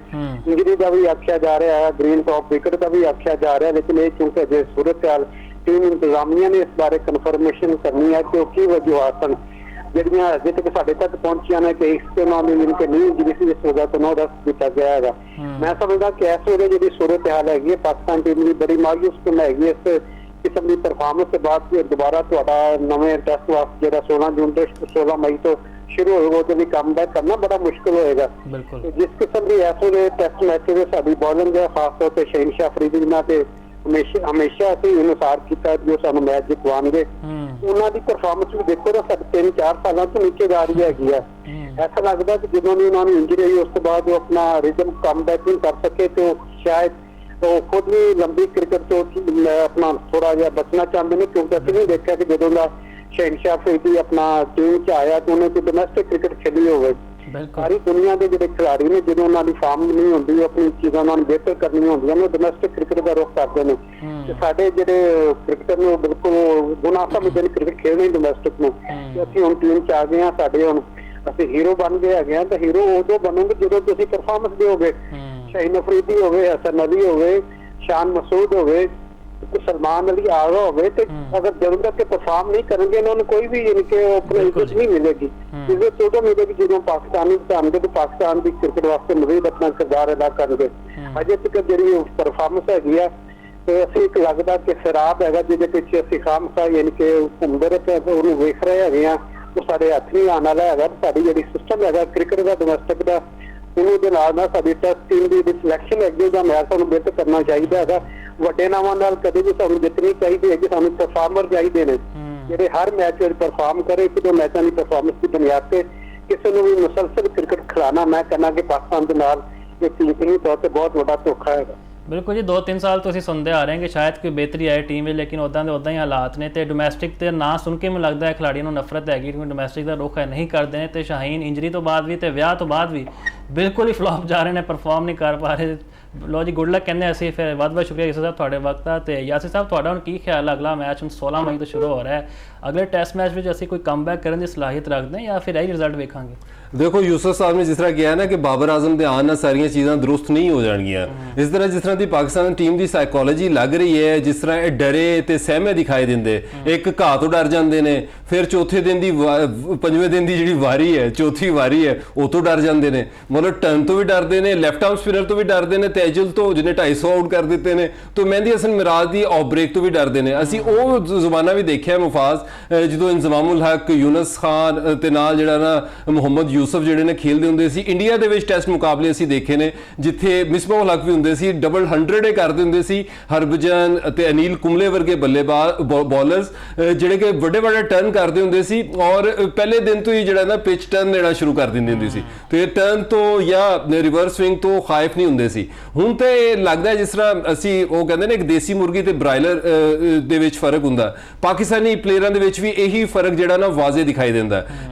ਇੰਜਰੀ ਦਾ ਵੀ ਆਖਿਆ ਜਾ ਰਿਹਾ ਹੈ, ਗ੍ਰੀਨ ਟੌਪ ਵਿਕਟ ਦਾ ਵੀ ਆਖਿਆ ਜਾ ਰਿਹਾ, ਲੇਕਿਨ ਇਹ ਕਿਉਂਕਿ ਅਜੇ ਸੂਰਤ-ਹਾਲ ਟੀਮ ਇੰਤਜ਼ਾਮੀਆ ਨੇ ਇਸ ਬਾਰੇ ਕਨਫਰਮੇਸ਼ਨ ਕਰਨੀ ਹੈ ਕਿ ਉਹ ਕੀ ਵਜੂਹਾਤ ਹਨ ਜਿਹੜੀਆਂ ਅਜੇ ਤੱਕ ਸਾਡੇ ਤੱਕ ਪਹੁੰਚੀਆਂ ਨੇ ਕਿ ਇਸ ਤੋਂ ਨਾਲ ਮਿਲ ਕੇ ਨਹੀਂ ਇੰਜਰੀ ਸੀ, ਇਸ ਵਜ੍ਹਾ ਤੋਂ ਨਾ ਦੱਸ ਦਿੱਤਾ ਗਿਆ ਹੈਗਾ। ਮੈਂ ਸਮਝਦਾ ਕਿ ਇਸ ਵੇਲੇ ਜਿਹੜੀ ਸੂਰਤ-ਹਾਲ ਹੈਗੀ ਹੈ ਪਾਕਿਸਤਾਨ ਟੀਮ ਦੀ ਬੜੀ ਮਾਯੂਸ ਹੈਗੀ। ਇਸ ਕਿਸਮ ਦੀ ਪਰਫਾਰਮੈਂਸ ਤੋਂ ਬਾਅਦ ਦੁਬਾਰਾ ਤੁਹਾਡਾ ਨਵੇਂ ਟੈਸਟ ਵਾਸਤੇ ਜਿਹੜਾ 16 ਜੂਨ ਤੋਂ 16 ਮਈ ਤੋਂ ਸ਼ੁਰੂ ਹੋਏਗਾ, ਉਹਦੇ ਲਈ ਕਮਬੈਕ ਕਰਨਾ ਬੜਾ ਮੁਸ਼ਕਿਲ ਹੋਏਗਾ। ਜਿਸ ਕਿਸਮ ਦੀ ਇਸ ਵੇਲੇ ਟੈਸਟ ਮੈਚ ਦੇ ਸਾਡੀ ਬੋਲਿੰਗ ਹੈ, ਖਾਸ ਤੌਰ ਤੇ ਸ਼ਹਿਨਸ਼ਾਹ ਅਫਰੀਦੀ ਜਿਨ੍ਹਾਂ ਤੇ ਹਮੇਸ਼ਾ ਅਸੀਂ ਇਨਸਾਰ ਕੀਤਾ ਜੋ ਸਾਨੂੰ ਮੈਚ ਜਿਤਵਾਉਣਗੇ, ਉਹਨਾਂ ਦੀ ਪਰਫਾਰਮੈਂਸ ਵੀ ਦੇਖੋ ਨਾ ਸਾਡੇ 3-4 ਸਾਲਾਂ ਤੋਂ ਨੀਚੇ ਜਾ ਰਹੀ ਹੈਗੀ ਆ। ਐਸਾ ਲੱਗਦਾ ਕਿ ਜਦੋਂ ਵੀ ਉਹਨਾਂ ਨੂੰ ਇੰਜਰੀ ਹੋਈ ਉਸ ਤੋਂ ਬਾਅਦ ਉਹ ਆਪਣਾ ਰਿਦਮ ਕਮਬੈਕ ਨਹੀਂ ਕਰ ਸਕੇ ਤੇ ਉਹ ਸ਼ਾਇਦ ਉਹ ਖੁਦ ਵੀ ਲੰਬੀ ਕ੍ਰਿਕਟ ਤੋਂ ਆਪਣਾ ਥੋੜਾ ਜਿਹਾ ਬਚਣਾ ਚਾਹੁੰਦੇ ਨੇ, ਕਿਉਂਕਿ ਅਸੀਂ ਨਹੀਂ ਦੇਖਿਆ ਕਿ ਜਦੋਂ ਦਾ ਸ਼ਹਿਨਸ਼ਾਹ ਅਫਰੀਦੀ ਆਪਣਾ ਟੀਮ 'ਚ ਆਇਆ ਤੇ ਉਹਨੇ ਕੋਈ ਡੋਮੈਸਟਿਕ ਕ੍ਰਿਕਟ ਖੇਡੀ ਹੋਵੇ। ਸਾਰੀ ਦੁਨੀਆ ਦੇ ਜਿਹੜੇ ਖਿਡਾਰੀ ਨੇ ਜਦੋਂ ਉਹਨਾਂ ਦੀ ਫਾਰਮ ਨਹੀਂ ਹੁੰਦੀ, ਆਪਣੀ ਚੀਜ਼ਾਂ ਉਹਨਾਂ ਨੂੰ ਬਿਹਤਰ ਕਰਨੀਆਂ ਹੁੰਦੀਆਂ ਨੇ, ਡੋਮੈਸਟਿਕ ਕ੍ਰਿਕਟ ਦਾ ਰੁਖ ਕਰਦੇ ਨੇ। ਤੇ ਸਾਡੇ ਜਿਹੜੇ ਕ੍ਰਿਕਟਰ ਨੇ ਉਹ ਬਿਲਕੁਲ ਗੁਨਾਹ ਸਮਝਦੇ ਨੇ ਕ੍ਰਿਕਟ ਖੇਡਣੀ ਡੋਮੈਸਟਿਕ ਨੂੰ। ਅਸੀਂ ਹੁਣ ਟੀਮ 'ਚ ਆ ਗਏ ਹਾਂ, ਸਾਡੇ ਹੁਣ ਅਸੀਂ ਹੀਰੋ ਬਣ ਗਏ ਹੈਗੇ ਹਾਂ। ਤਾਂ ਹੀਰੋ ਉਦੋਂ ਬਣੋਗੇ ਜਦੋਂ ਤੁਸੀਂ ਪਰਫਾਰਮੈਂਸ ਦਿਓਗੇ। ਸ਼ਹੀਨ ਅਫਰੀਦੀ ਹੋਵੇ, ਹਸਨ ਅਲੀ ਹੋਵੇ, ਸ਼ਾਨ ਮਸੂਦ ਹੋਵੇ, ਸਲਮਾਨ ਅਲੀ ਆਗਾ ਹੋਵੇ, ਤੇ ਅਗਰ ਜਦੋਂ ਤੱਕ ਪਰਫਾਰਮ ਨਹੀਂ ਕਰਨਗੇ ਉਹਨਾਂ ਨੂੰ ਕੋਈ ਵੀ ਯਾਨੀ ਕਿ ਆਪਣੀ ਇੱਜ਼ਤ ਨਹੀਂ ਮਿਲੇਗੀ। ਇੱਜ਼ਤ ਉਦੋਂ ਮਿਲੇਗੀ ਜਦੋਂ ਪਾਕਿਸਤਾਨੀ ਧਾਰਨਗੇ ਤੇ ਪਾਕਿਸਤਾਨ ਦੀ ਕ੍ਰਿਕਟ ਵਾਸਤੇ ਮਜ਼ੀਦ ਆਪਣਾ ਕਿਰਦਾਰ ਅਦਾ ਕਰਨਗੇ। ਅਜੇ ਤੱਕ ਜਿਹੜੀ ਪਰਫਾਰਮੈਂਸ ਹੈਗੀ ਆ ਤੇ ਅਸੀਂ ਇੱਕ ਲੱਗਦਾ ਕਿ ਸ਼ਰਾਬ ਹੈਗਾ ਜਿਹਦੇ ਪਿੱਛੇ ਅਸੀਂ ਖਾਮਖਾ ਯਾਨੀ ਕਿ ਘੁੰਮਦੇ ਰਹੇ ਉਹਨੂੰ ਵੇਖ ਰਹੇ ਹੈਗੇ ਆ, ਉਹ ਸਾਡੇ ਹੱਥ ਨਹੀਂ ਆਉਣ ਵਾਲਾ ਹੈਗਾ। ਸਾਡੀ ਜਿਹੜੀ ਸਿਸਟਮ ਹੈਗਾ ਕ੍ਰਿਕਟ ਦਾ ਡੋਮੈਸਟਿਕ ਦਾ, ਉਹਨੂੰ ਦੇ ਨਾਲ ਸਾਡੀ ਟੈਸਟ ਟੀਮ ਦੀ ਸਿਲੈਕਸ਼ਨ ਹੈਗੀ ਉਹਦਾ ਮੈਚ ਸਾਨੂੰ ਬਿਹਤਰ ਕਰਨਾ ਚਾਹੀਦਾ ਹੈਗਾ। ਵੱਡੇ ਨਾਵਾਂ ਨਾਲ ਕਦੇ ਵੀ ਸਾਨੂੰ ਜਿੱਤਣੀ ਚਾਹੀਦੀ ਹੈ ਕਿ ਸਾਨੂੰ ਪਰਫਾਰਮਰ ਚਾਹੀਦੇ ਨੇ ਜਿਹੜੇ ਹਰ ਮੈਚ ਵਿੱਚ ਪਰਫਾਰਮ ਕਰੇ। ਇੱਕ ਦੋ ਮੈਚਾਂ ਦੀ ਪਰਫਾਰਮੈਂਸ ਦੀ ਬੁਨਿਆਦ ਤੇ ਕਿਸੇ ਨੂੰ ਵੀ ਮੁਸਲਸਲ ਕ੍ਰਿਕਟ ਖਿਲਾਣਾ ਮੈਂ ਕਹਿੰਦਾ ਕਿ ਪਾਕਿਸਤਾਨ ਦੇ ਨਾਲ ਇੱਕ ਯਕੀਨੀ ਤੌਰ ਤੇ ਬਹੁਤ ਵੱਡਾ ਧੋਖਾ ਹੈਗਾ। ਬਿਲਕੁਲ ਜੀ, 2-3 ਸਾਲ ਤੋਂ ਅਸੀਂ ਸੁਣਦੇ ਆ ਰਹੇ ਹਾਂ ਕਿ ਸ਼ਾਇਦ ਕੋਈ ਬਿਹਤਰੀ ਆਏ ਟੀਮ ਵਿੱਚ, ਲੇਕਿਨ ਉੱਦਾਂ ਦੇ ਉੱਦਾਂ ਹੀ ਹਾਲਾਤ ਨੇ। ਤੇ ਡੋਮੈਸਟਿਕ ਤੇ ਨਾਂ ਸੁਣ ਕੇ ਮੈਨੂੰ ਲੱਗਦਾ ਹੈ ਖਿਲਾੜੀਆਂ ਨੂੰ ਨਫ਼ਰਤ ਹੈਗੀ, ਕਿਉਂਕਿ ਡੋਮੈਸਟਿਕ ਦਾ ਰੁੱਖ ਨਹੀਂ ਕਰਦੇ ਨੇ। ਤੇ ਸ਼ਾਹੀਨ ਇੰਜਰੀ ਤੋਂ ਬਾਅਦ ਵੀ ਤੇ ਵਿਆਹ ਤੋਂ ਬਾਅਦ ਵੀ ਬਿਲਕੁਲ ਹੀ ਫਲॉप ਜਾ ਰਹੇ ਨੇ, ਪਰਫਾਰਮ ਨਹੀਂ ਕਰ ਪਾ ਰਹੇ। ਲੋ ਜੀ, ਗੁੱਡ ਲੱਕ ਕਹਿੰਦੇ ਅਸੀਂ। ਫਿਰ ਬਹੁਤ ਸ਼ੁਕਰੀਆ ਯਾਸਿਰ ਸਾਹਿਬ ਤੁਹਾਡੇ ਵਕਤ ਦਾ। ਤੇ ਯਾਸਿਰ ਸਾਹਿਬ ਤੁਹਾਡਾ ਹੁਣ ਕੀ ਖਿਆਲ ਹੈ? ਅਗਲਾ ਮੈਚ ਹੁਣ 16 ਮਈ ਤੋਂ ਸ਼ੁਰੂ ਹੋ ਰਿਹਾ ਹੈ। ਅਗਲੇ ਟੈਸਟ ਮੈਚ ਵਿੱਚ ਅਸੀਂ ਕੋਈ ਕਮਬੈਕ ਕਰਨ ਦੀ ਸਲਾਹੀਅਤ ਰੱਖਦੇ ਹਾਂ ਜਾਂ ਫਿਰ ਇਹੀ ਰਿਜ਼ਲਟ ਵੇਖਾਂਗੇ? देखो यूसुफ साहब ने जिस तरह किया ना कि बाबर आजम के आने सारिया चीज़ां दुरुस्त नहीं हो जाएंगियां। इस तरह जिस तरह की पाकिस्तान टीम की साइकोलॉजी लग रही है, जिस तरह डरे तो सहमे दिखाई देंगे, एक घाह तो डर जाते हैं, फिर चौथे दिन की 5वें दिन की जी वारी है, चौथी वारी है, वो तो डर जाते हैं, मतलब टर्न तो भी डरते हैं, लैफ्ट आर्म स्पिनर तो भी डरते हैं, तैजुल तो जिन्हें 250 आउट कर दिते हैं, तो मेहंदी हसन मिराज की ऑफ ब्रेक तो भी डरते हैं। असी वो जमाना भी देखा मुफाज जो इंजमाम उल हक, यूनस खान ते नाल जिहड़ा ना मुहम्मद यूसुफ जिहड़े ने खेलते होंगे सी। इंडिया के टेस्ट मुकाबले असी देखे ने जिथे मिसबाह उल हक भी होंगे सी, डबल 100 करते होंगे सी। हरभजन ते अनिल कुंबले वर्गे बल्लेबाज बॉलर्स जिहड़े कि बड़े बड़े टर्न करते होंगे सी और पहले दिन तो ही जिहड़ा ना पिच टर्न देना शुरू कर दिंदे होंगे सी। तो ये टर्न तो या रिवर्स स्विंग तो खाइफ नहीं होंगे सी। हुण तो लगता है जिस तरह असी वो कहते हैं एक देसी मुर्गी ते ब्रायलर दे विच फर्क हुंदा। पाकिस्तानी प्लेयरां दे विच भी यही फर्क जिहड़ा ना वाजे दिखाई दिंदा।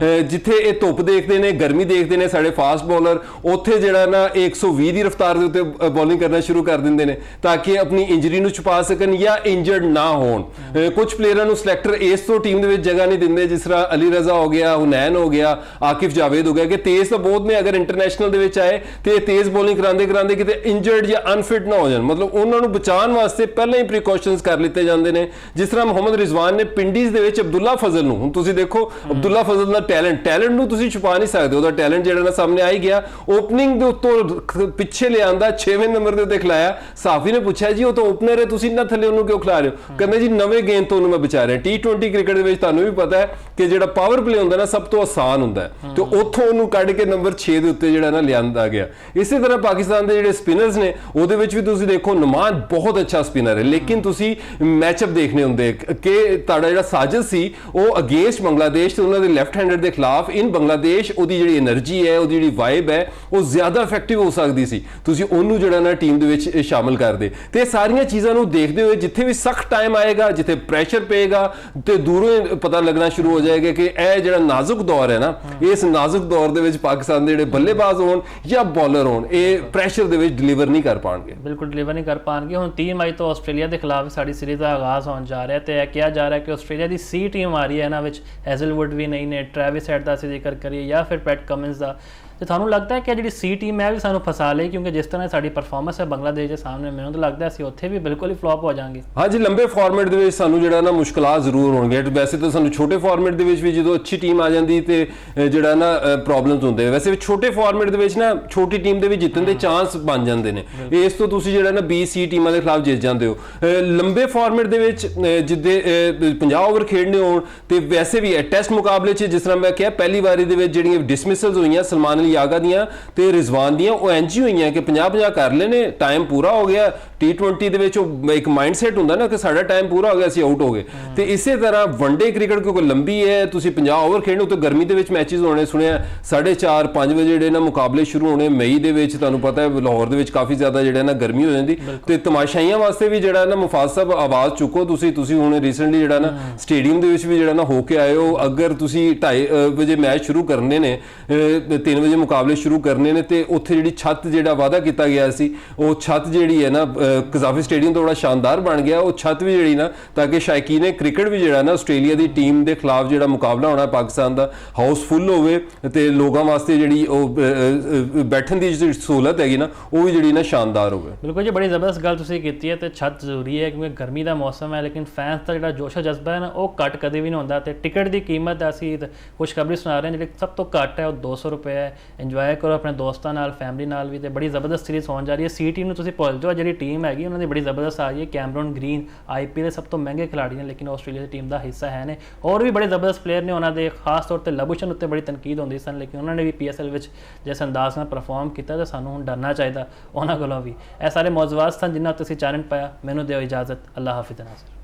जिथे ये धुप देखते हैं, गर्मी देखते हैं साढ़े फास्ट बॉलर, उत्थे जिहड़ा ना 120 की रफ्तार के उत्ते बॉलिंग करना शुरू कर देंगे ने ताकि अपनी इंजरी नूं छुपा सकन या इंजर्ड ना होण। कुछ प्लेयरां नूं सिलेक्टर इस तो टीम दे विच जगह नहीं दिंदे, जिस तरह अली रजा हो गया, हुनैन हो गया, आकिफ जावेद हो गया कि तेज़ तो बहुत ने, अगर इंटरनेशनल दे विच आए तो तेज़ बॉलिंग करांदे करांदे किते इंजर्ड या अनफिट ना हो जाए, मतलब उन्हां नूं बचाउण वास्ते पहले ही प्रिकॉशनस कर लिते जांदे ने। जिस तरह मोहम्मद रिजवान ने पिंडीज़ दे विच अब्दुल्ला फजल नूं, हुण तुसीं देखो अब्दुल्ला फजल दा टैलेंट नूं तुसीं छुपा नहीं सकदे, उहदा टैलेंट जिहड़ा ना सामने आई गया। ओपनिंग के उत्तों पिछे ले आंदा 6वें नंबर के उत्ते खिलाया। साफी ने पूछा जी वो तो ओपनर है, तुसीं ना थल्ले उन्होंने क्यों खिला रहे हो? कहंदे जी नवें गेंद तो उन्होंने मैं बचा रहा। T20 क्रिकेट दे विच तुहानूं भी पता है कि जिहड़ा पावर प्ले हुंदा ना सब तो आसान हुंदा है, तो उत्थों उन्होंने कढ के नंबर 6 के उत्ते जिहड़ा ना लिआंदा गया। इसी तरह पाकिस्तान के जिहड़े स्पिनर्स ने उहदे विच भी तुसीं देखो नुमान बहुत अच्छा स्पिनर है, लेकिन तुसीं मैचअप देखने हुंदे कि तुहाडा जिहड़ा साजिश सी वो अगेंस्ट बांग्लादेश ते उन्हां दे लैफ्ट हैंडर के खिलाफ इन बांग्लादेश उहदी ਜਿਹੜੀ એનર્ਜੀ ਹੈ, ਉਹਦੀ ਜਿਹੜੀ ਵਾਈਬ ਹੈ, ਉਹ ਜ਼ਿਆਦਾ ਇਫੈਕਟਿਵ ਹੋ ਸਕਦੀ ਸੀ ਤੁਸੀਂ ਉਹਨੂੰ ਜਿਹੜਾ ਨਾ ਟੀਮ ਦੇ ਵਿੱਚ ਸ਼ਾਮਲ ਕਰਦੇ। ਤੇ ਸਾਰੀਆਂ ਚੀਜ਼ਾਂ ਨੂੰ ਦੇਖਦੇ ਹੋਏ ਜਿੱਥੇ ਵੀ ਸਖਤ ਟਾਈਮ ਆਏਗਾ, ਜਿੱਥੇ ਪ੍ਰੈਸ਼ਰ ਪਏਗਾ, ਤੇ ਦੂਰੋਂ ਹੀ ਪਤਾ ਲੱਗਣਾ ਸ਼ੁਰੂ ਹੋ ਜਾਏਗਾ ਕਿ ਇਹ ਜਿਹੜਾ ਨਾਜ਼ੁਕ ਦੌਰ ਹੈ ਨਾ, ਇਸ ਨਾਜ਼ੁਕ ਦੌਰ ਦੇ ਵਿੱਚ ਪਾਕਿਸਤਾਨ ਦੇ ਜਿਹੜੇ ਬੱਲੇਬਾਜ਼ ਹੋਣ ਜਾਂ ਬੌਲਰ ਹੋਣ, ਇਹ ਪ੍ਰੈਸ਼ਰ ਦੇ ਵਿੱਚ ਡਿਲੀਵਰ ਨਹੀਂ ਕਰ ਪਾਣਗੇ, ਬਿਲਕੁਲ ਡਿਲੀਵਰ ਨਹੀਂ ਕਰ ਪਾਣਗੇ। ਹੁਣ 30 ਮਈ ਤੋਂ ਆਸਟ੍ਰੇਲੀਆ ਦੇ ਖਿਲਾਫ ਸਾਡੀ ਸੀਰੀਜ਼ ਦਾ ਆਗਾਜ਼ ਹੋਣ ਜਾ ਰਿਹਾ ਤੇ ਇਹ ਕਿਹਾ ਜਾ ਰਿਹਾ ਕਿ ਆਸਟ੍ਰੇਲੀਆ ਦੀ ਸੀ ਟੀਮ ਆ ਰਹੀ ਹੈ, ਇਹਨਾਂ ਵਿੱਚ ਹੈਜ਼ਲਵੁੱਡ ਵੀ ਨਹੀਂ ਨੇ, ਟ੍ਰੈਵਿਸ ਹੈਡ ਦਾ ਅਸੀਂ ਜ਼ਿਕਰ ਕਰੀਏ ਜਾਂ ਫਿਰ ਪੈਟ ਕਮਿੰਸ ਦਾ। ਤੇ ਤੁਹਾਨੂੰ ਲੱਗਦਾ ਹੈ ਕਿ ਜਿਹੜੀ ਸੀ ਟੀਮ ਹੈ ਵੀ ਸਾਨੂੰ ਫਸਾ ਲਈ, ਕਿਉਂਕਿ ਜਿਸ ਤਰ੍ਹਾਂ ਸਾਡੀ ਪਰਫਾਰਮੈਂਸ ਹੈ ਬੰਗਲਾਦੇਸ਼ ਦੇ ਸਾਹਮਣੇ, ਮੈਨੂੰ ਤਾਂ ਲੱਗਦਾ ਅਸੀਂ ਉੱਥੇ ਵੀ ਬਿਲਕੁਲ ਹੀ ਫਲॉप ਹੋ ਜਾਵਾਂਗੇ। ਹਾਂਜੀ, ਲੰਬੇ ਫਾਰਮੈਟ ਦੇ ਵਿੱਚ ਸਾਨੂੰ ਜਿਹੜਾ ਨਾ ਮੁਸ਼ਕਲਾਂ ਜ਼ਰੂਰ ਹੋਣਗੀਆਂ। ਵੈਸੇ ਤਾਂ ਸਾਨੂੰ ਛੋਟੇ ਫਾਰਮੈਟ ਦੇ ਵਿੱਚ ਵੀ ਜਦੋਂ ਅੱਛੀ ਟੀਮ ਆ ਜਾਂਦੀ ਤੇ ਜਿਹੜਾ ਨਾ ਪ੍ਰੋਬਲਮਸ ਹੁੰਦੇ, ਵੈਸੇ ਛੋਟੇ ਫਾਰਮੈਟ ਦੇ ਵਿੱਚ ਨਾ ਛੋਟੀ ਟੀਮ ਦੇ ਵੀ ਜਿੱਤਣ ਦੇ ਚਾਂਸ ਬਣ ਜਾਂਦੇ ਨੇ, ਇਸ ਤੋਂ ਤੁਸੀਂ ਜਿਹੜਾ ਨਾ ਬੀ ਸੀ ਟੀਮਾਂ ਦੇ ਖਿਲਾਫ ਜਿੱਤ ਜਾਂਦੇ ਹੋ। ਲੰਬੇ ਫਾਰਮੈਟ ਦੇ ਵਿੱਚ ਜਿੱਦੇ 50 ਓਵਰ ਖੇਡਣੇ ਹੋਣ ਤੇ ਵੈਸੇ ਵੀ ਟੈਸਟ ਮੁਕਾਬਲੇ 'ਚ ਜਿਸ ਤਰ੍ਹਾਂ ਮੈਂ ਕਿਹਾ ਪਹਿਲੀ ਵਾਰੀ ਦੇ ਵਿੱਚ ਜਿਹੜੀਆਂ ਡਿਸਮਿਸਲਸ ਹੋਈਆਂ ਸਲਮਾਨ ਅਲੀ ਆਗਾ ਦੀਆਂ ਤੇ ਰਿਜ਼ਵਾਨ ਦੀਆਂ, ਉਹ ਇੰਝ ਹੀ ਹੋਈਆਂ ਕਿ 50-50 ਕਰ ਲਏ ਨੇ, ਟਾਈਮ ਪੂਰਾ ਹੋ ਗਿਆ। T20 ਦੇ ਵਿੱਚ ਇੱਕ ਮਾਈਂਡਸੈਟ ਹੁੰਦਾ ਨਾ ਕਿ ਸਾਡਾ ਟਾਈਮ ਪੂਰਾ ਹੋ ਗਿਆ, ਅਸੀਂ ਆਊਟ ਹੋ ਗਏ। ਤੇ ਇਸੇ ਤਰ੍ਹਾਂ ਵਨਡੇ ਕ੍ਰਿਕਟ ਕਿਉਂਕਿ ਲੰਬੀ ਹੈ, ਤੁਸੀਂ 50 ਓਵਰ ਖੇਡਣੇ, ਉੱਤੇ ਗਰਮੀ ਦੇ ਵਿੱਚ ਮੈਚਸ ਹੋਣੇ, ਸੁਣਿਆ 4:30-5 ਵਜੇ ਜਿਹੜੇ ਨਾ ਮੁਕਾਬਲੇ ਸ਼ੁਰੂ ਹੋਣੇ ਮਈ ਦੇ ਵਿੱਚ। ਤੁਹਾਨੂੰ ਪਤਾ ਹੈ ਲਾਹੌਰ ਦੇ ਵਿੱਚ ਕਾਫੀ ਜ਼ਿਆਦਾ ਜਿਹੜਾ ਨਾ ਗਰਮੀ ਹੋ ਜਾਂਦੀ, ਤੇ ਤਮਾਸ਼ਾਈਆਂ ਵਾਸਤੇ ਵੀ ਜਿਹੜਾ ਨਾ ਮੁਫਾਜ਼ ਸਾਹਿਬ ਆਵਾਜ਼ ਚੁੱਕੋ ਤੁਸੀਂ ਹੁਣ ਰੀਸੈਂਟਲੀ ਜਿਹੜਾ ਨਾ ਸਟੇਡੀਅਮ ਦੇ ਵਿੱਚ ਵੀ ਜਿਹੜਾ ਨਾ ਹੋ ਕੇ ਆਏ ਹੋ। ਅਗਰ ਤੁਸੀਂ 2:30 ਵਜੇ ਮੈਚ ਸ਼ੁਰੂ ਕਰਨੇ ਨੇ, 3 ਵਜੇ ਮੁਕਾਬਲੇ ਸ਼ੁਰੂ ਕਰਨੇ ਨੇ, ਤੇ ਉੱਥੇ ਜਿਹੜੀ ਛੱਤ ਜਿਹੜਾ ਵਾਅਦਾ ਕੀਤਾ ਗਿਆ ਸੀ, ਉਹ ਛੱਤ ਜਿਹੜੀ ਹੈ ਨਾ ਕਜ਼ਾਫੀ ਸਟੇਡੀਅਮ ਤੋਂ ਬੜਾ ਸ਼ਾਨਦਾਰ ਬਣ ਗਿਆ। ਉਹ ਛੱਤ ਵੀ ਜਿਹੜੀ ਨਾ ਤਾਂ ਕਿ ਸ਼ਾਇਕੀਨ ਕ੍ਰਿਕਟ ਵੀ ਜਿਹੜਾ ਨਾ ਆਸਟ੍ਰੇਲੀਆ ਦੀ ਟੀਮ ਦੇ ਖਿਲਾਫ ਜਿਹੜਾ ਮੁਕਾਬਲਾ ਹੋਣਾ ਪਾਕਿਸਤਾਨ ਦਾ, ਹਾਊਸਫੁੱਲ ਹੋਵੇ ਤੇ ਲੋਕਾਂ ਵਾਸਤੇ ਜਿਹੜੀ ਉਹ ਬੈਠਣ ਦੀ ਜਿਹੜੀ ਸਹੂਲਤ ਹੈਗੀ ਨਾ, ਉਹ ਵੀ ਜਿਹੜੀ ਨਾ ਸ਼ਾਨਦਾਰ ਹੋਵੇ। ਬਿਲਕੁਲ ਜੀ, ਬੜੀ ਜ਼ਬਰਦਸਤ ਗੱਲ ਤੁਸੀਂ ਕੀਤੀ ਹੈ। ਤੇ ਛੱਤ ਜ਼ਰੂਰੀ ਹੈ ਕਿਉਂਕਿ ਗਰਮੀ ਦਾ ਮੌਸਮ ਹੈ, ਲੇਕਿਨ ਫੈਨਸ ਦਾ ਜਿਹੜਾ ਜੋਸ਼ਾ ਜਜ਼ਬਾ ਹੈ ਨਾ, ਉਹ ਘੱਟ ਕਦੇ ਵੀ ਨਹੀਂ ਹੁੰਦਾ। ਤੇ ਟਿਕਟ ਦੀ ਕੀਮਤ ਅਸੀਂ ਖੁਸ਼ਖਬਰੀ ਸੁਣਾ ਰਹੇ ਹਾਂ, ਜਿਹੜੀ ਸਭ ਤੋਂ ਘੱਟ ਹੈ ਉਹ 200 ਰੁਪਏ ਹੈ। ਇੰਜੋਏ ਕਰੋ ਆਪਣੇ ਦੋਸਤਾਂ ਨਾਲ, ਫੈਮਿਲੀ ਨਾਲ ਵੀ। ਤੇ ਬੜੀ ਜ਼ਬਰਦਸਤ ਸੀਰੀਜ਼ ਹੋਣ ਜਾ ਰਹੀ ਹੈ। ਸੀ ਟੀਮ ਨੂੰ ਤੁਸੀਂ ਭੁੱਲ ਜਾਓ, ਜਿਹੜੀ ਟੀਮ ਹੈਗੀ ਉਹਨਾਂ ਦੀ ਬੜੀ ਜ਼ਬਰਦਸਤ ਆ ਰਹੀ ਹੈ। ਕੈਮਰਨ ਗ੍ਰੀਨ IPL ਦੇ ਸਭ ਤੋਂ ਮਹਿੰਗੇ ਖਿਡਾਰੀ ਨੇ, ਲੇਕਿਨ ਆਸਟ੍ਰੇਲੀਆ ਦੀ ਟੀਮ ਦਾ ਹਿੱਸਾ ਹੈ ਨੇ। ਹੋਰ ਵੀ ਬੜੇ ਜ਼ਬਰਦਸਤ ਪਲੇਅਰ ਨੇ ਉਹਨਾਂ ਦੇ, ਖਾਸ ਤੌਰ ਤੇ ਲਬੂਸ਼ਨ ਉੱਤੇ ਬੜੀ ਤਨਕੀਦ ਹੁੰਦੀ ਸਨ, ਲੇਕਿਨ ਉਹਨਾਂ ਨੇ ਵੀ PSL ਵਿੱਚ ਜਿਸ ਅੰਦਾਜ਼ ਨਾਲ ਪਰਫਾਰਮ ਕੀਤਾ ਤੇ ਸਾਨੂੰ ਹੁਣ ਡਰਨਾ ਚਾਹੀਦਾ ਉਹਨਾਂ ਕੋਲੋਂ ਵੀ। ਇਹ ਸਾਰੇ ਮੌਜੂਦਾਤ ਸਨ ਜਿਨ੍ਹਾਂ ਤੁਸੀਂ ਚਾਨਣ ਪਾਇਆ। ਮੈਨੂੰ ਦਿਓ ਇਜਾਜ਼ਤ, ਅੱਲਾਹ ਹਾਫਿਜ਼ ਨਾਜ਼ਰ।